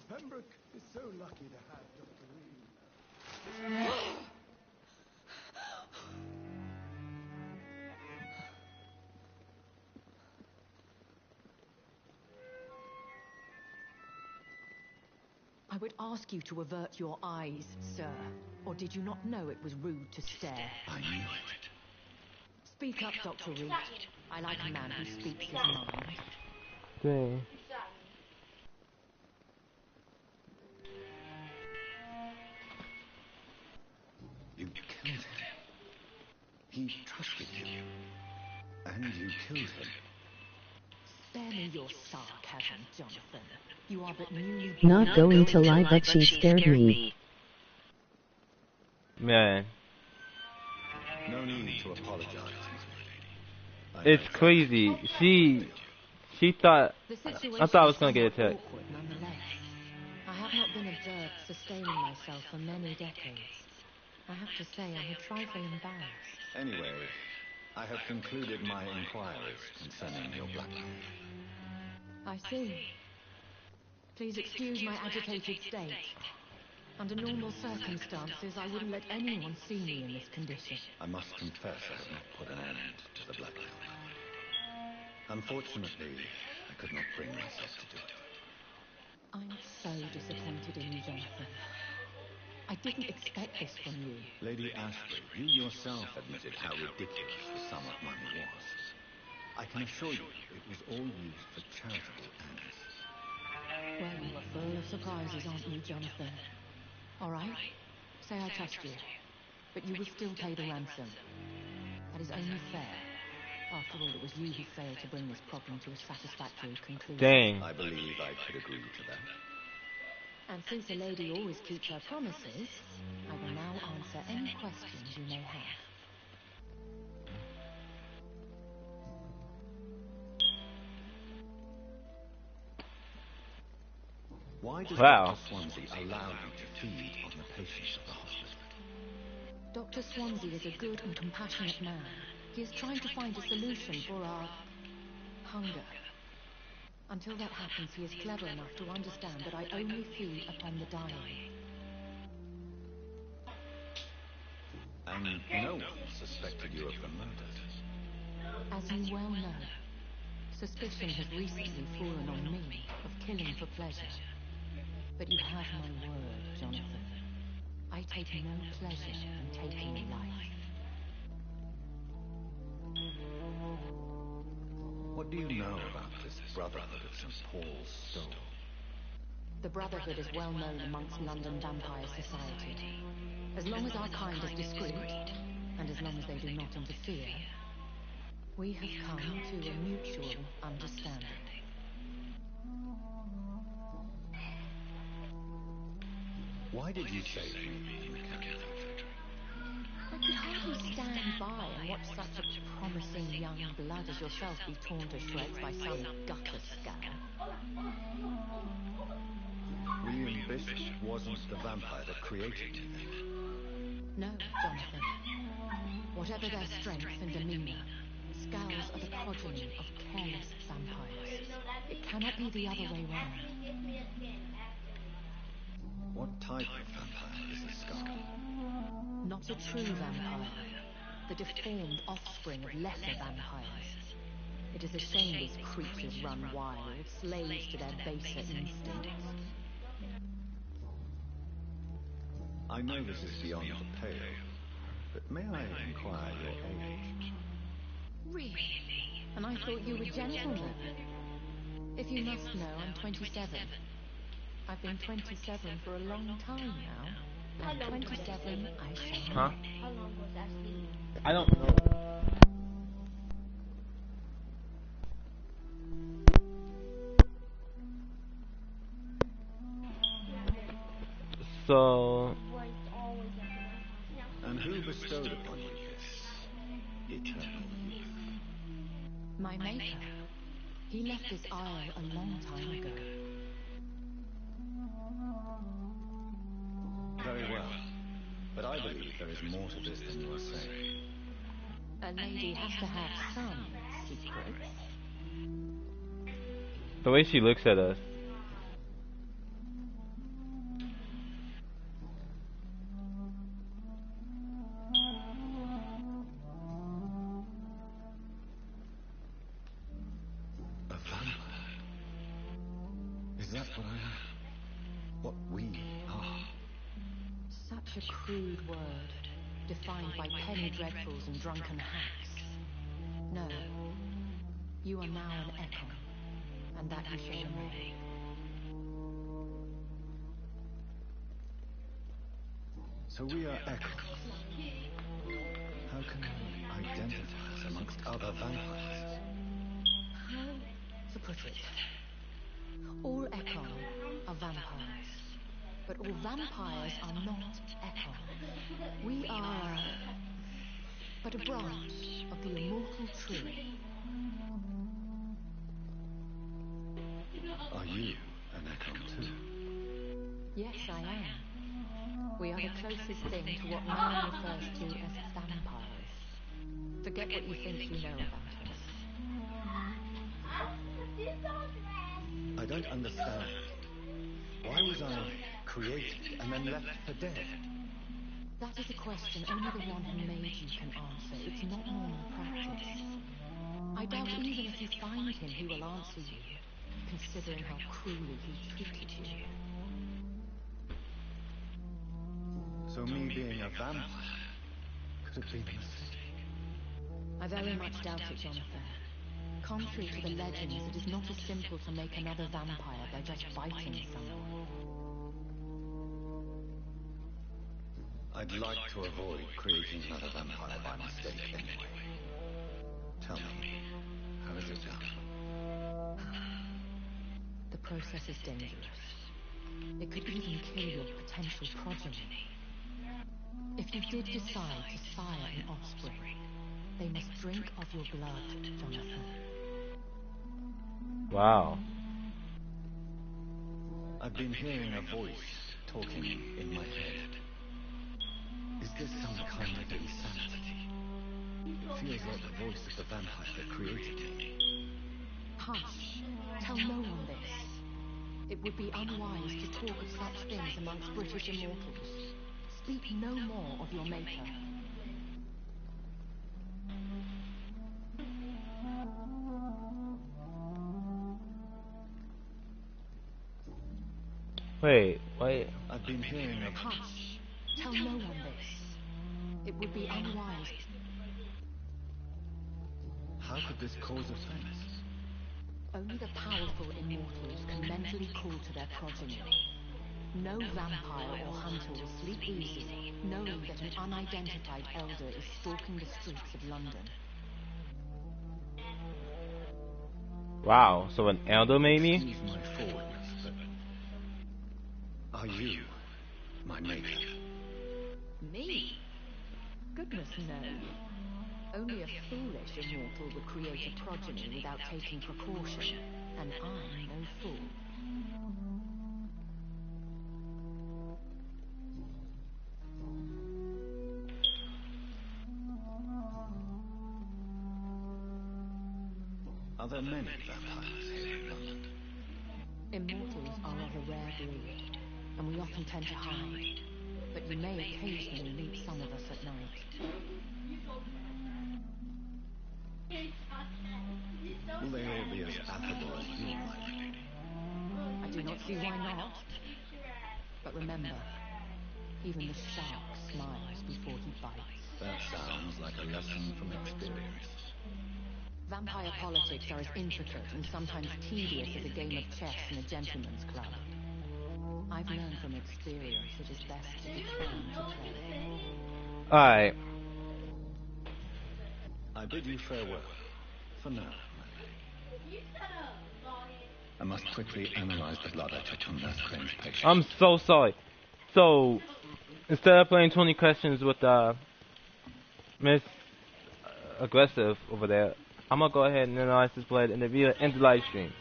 Pembroke is so lucky to have Dr. Reed. I would ask you to avert your eyes, sir. Or did you not know it was rude to stare? I knew it. Speak up, Dr. Reed. I like a man who speaks his mind. dang. You killed him. He trusted you. And you killed him. Spare me your sarcasm, Jonathan. You are but newly... Not going to lie, but she scared me. Man. No need to apologize, Miss Lady. It's crazy. She thought I thought I was gonna get attacked. I have not been observed sustaining myself for many decades. I have to say I'm a trifle embarrassed. Anyway, I have concluded my inquiries concerning your blackmail. I see. Please excuse my agitated state. Under normal circumstances, I wouldn't let anyone see me in this condition. I must confess I have not put an end to the blackmail. Unfortunately, I could not bring myself to do it. I'm so disappointed in you, Jonathan. I didn't expect this from you. Lady Ashley, you yourself admitted how ridiculous the sum of money was. I can assure you it was all used for charitable ends. Well, you are full of surprises, aren't you, Jonathan? All right, say I trust you, but you will still pay the ransom. That is only fair. After all, it was you who failed to bring this problem to a satisfactory conclusion. Dang. I believe I could agree to that. And since a lady always keeps her promises, I will now answer any questions you may have. Why does Wow. Dr. Swansea allow you to feed on the patients of the hospital? Dr. Swansea is a good and compassionate man. He is trying to find a solution for our hunger. Until that happens, he is clever enough to understand that I only feed upon the dying. And no one suspected you of the murder. As you well know, suspicion has recently fallen on me of killing for pleasure. But you have my word, Jonathan. I take no pleasure in taking life. What do you know about this Brotherhood of St. Paul's Stone? The Brotherhood is well known amongst London Vampire Society. As long as our kind is discreet, and as long as they do not interfere, We have come to a mutual understanding. Why did you save me in the Catholic factory? I could hardly stand by and watch such a promising young blood as yourself be torn to shreds by some gutter scowl. William Bishop wasn't the vampire that created me then. No, Jonathan. Whatever their strength and demeanor, Scowls are the progeny of careless vampires. It cannot be the other way round. What type of vampire is a skull? Not a true vampire. The deformed offspring of lesser vampires. It is a shame these creatures run wild, slaves to their baser instincts. I know this is beyond the pale, but may I inquire your age? Really? And I thought you were gentlemen. If you must know, I'm 27. I've been 27 for a long time now. At 27, I shall. Huh? How long was that sleep? I don't know. So. And who bestowed upon you this eternal youth? My maker. He left this isle a long time ago. Very well. But I believe there is more to this than you are saying. A lady has to have some secrets. The way she looks at us. A vampire? Is that what I am? What we are? Such a crude word, defined by penny dreadfuls and drunken hacks. No. You are now an echo, and that you shall remain. So we are echoes. How can we identify us amongst other vampires? How to put it? All echo are vampires, but all vampires are not echo. We are but a branch of the immortal tree. Are you an echo too? Yes, I am. We are the closest thing to what man refers to as vampires. Forget what you think you know about us. I don't understand. Why was I created and then left for dead? That is a question only the one who made you can answer. It's not normal practice. I doubt even if you find him, he will answer you, considering how cruelly he treated you. So me being a vampire could have been a mistake. I very much doubt it, Jonathan. Contrary to the legends, it is not as simple to make another vampire by just biting someone. I'd like to avoid creating another vampire by mistake anyway. Tell me, how is it done? The process is dangerous. It could even kill your potential progeny. If you did decide to sire an offspring, they must drink of your blood, Jonathan. Wow. I've been hearing a voice talking in my head. Is this some kind of insanity? It feels like the voice of the vampire that created me. Hush. Tell no one this. It would be unwise to talk of such things amongst British immortals. Speak no more of your maker. Wait. I've been hearing of... Hush. Tell no one this. It would be unwise. How could this cause offense? Only the powerful immortals can mentally call to their progeny. No vampire or hunter will sleep easy, knowing that an unidentified elder is stalking the streets of London. Wow, so an elder made me? Excuse my forwardness, but are you my maker? Me? Goodness, no. Only a foolish immortal would create a progeny without taking precaution, and I'm no fool. Are there many vampires here in London? Immortals are of a rare breed, and we often tend to hide. But you may occasionally meet some of us at night. Will they all be as affable as you, my lady? I do not see why not. But remember, even the shark smiles before he bites. That sounds like a lesson from experience. Vampire politics are as intricate and sometimes tedious as a game of chess in a gentleman's club. I've learned from experience it is best to be calm to play. Alright. I bid you farewell. For now, my lady. I must quickly analyze the blood I took from Nurse Crane's patient. I'm so sorry. So, instead of playing 20 questions with Miss Aggressive over there, I'm gonna go ahead and analyze this blood in the video and the live stream.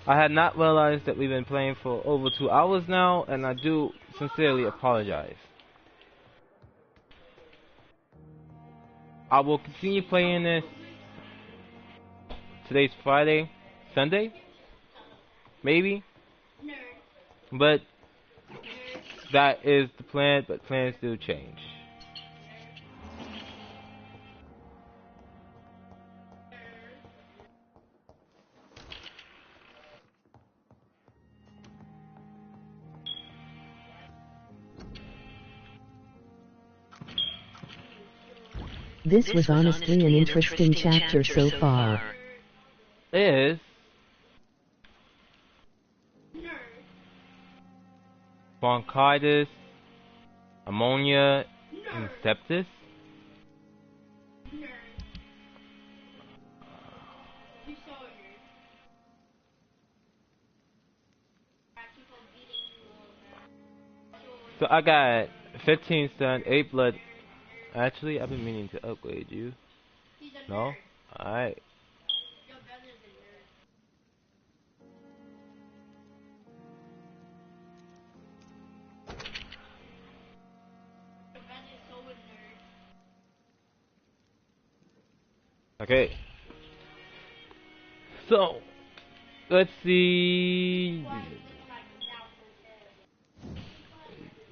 I had not realized that we've been playing for over 2 hours now, and I do sincerely apologize. I will continue playing this. Today's Friday, Sunday, maybe, but that is the plan. But plans do change. This was honestly an interesting chapter so far. Is bronchitis, ammonia, and sepsis. So I got 15 stun, 8 blood. Actually, I've been meaning to upgrade you. No? Alright. Okay. So, let's see.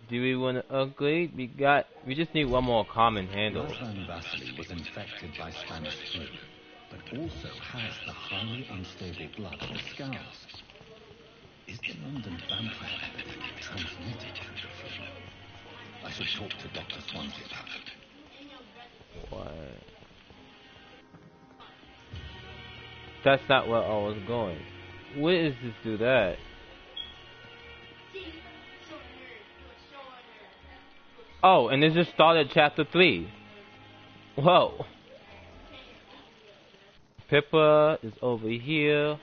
Do we want to upgrade? We just need one more common handle. Roslan Vasily was infected by Spanish flu, but also has the highly unstable blood of the Scours. Is the London vampire epidemic transmitted through the flu? I should talk to Dr. Swansea about it. What? That's not where I was going. Where is this do that? Oh, and it just started chapter 3. Whoa. Pippa is over here.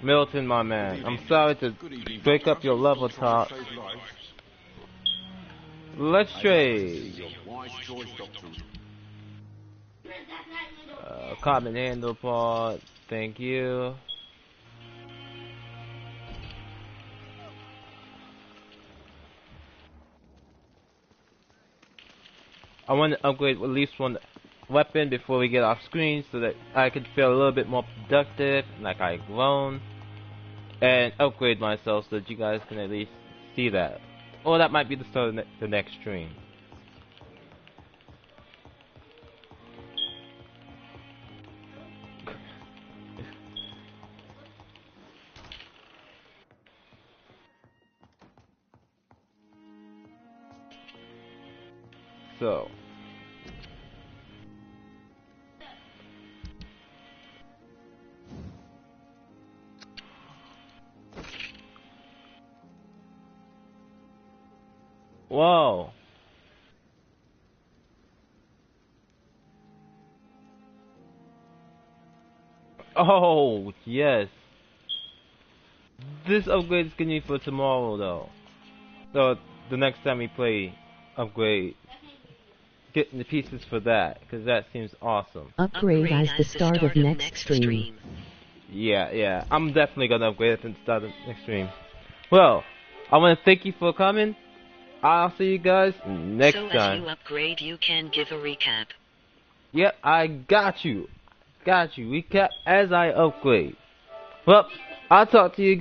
Milton, my man, I'm sorry to break up your level talk. Let's trade. Common handle part, thank you. I want to upgrade at least one weapon before we get off screen so that I can feel a little bit more productive, like I've grown, and upgrade myself so that you guys can at least see that. Or that might be the start of the next stream. So, whoa. Oh, yes. This upgrade is gonna be for tomorrow, though. So, the next time we play upgrade, getting the pieces for that, because that seems awesome. Upgrade as the start of next stream. Yeah. I'm definitely gonna upgrade at the start of next stream. Well, I want to thank you for coming. I'll see you guys next time. So as you upgrade, you can give a recap. Yep, I got you. Recap as I upgrade. Well, I'll talk to you guys.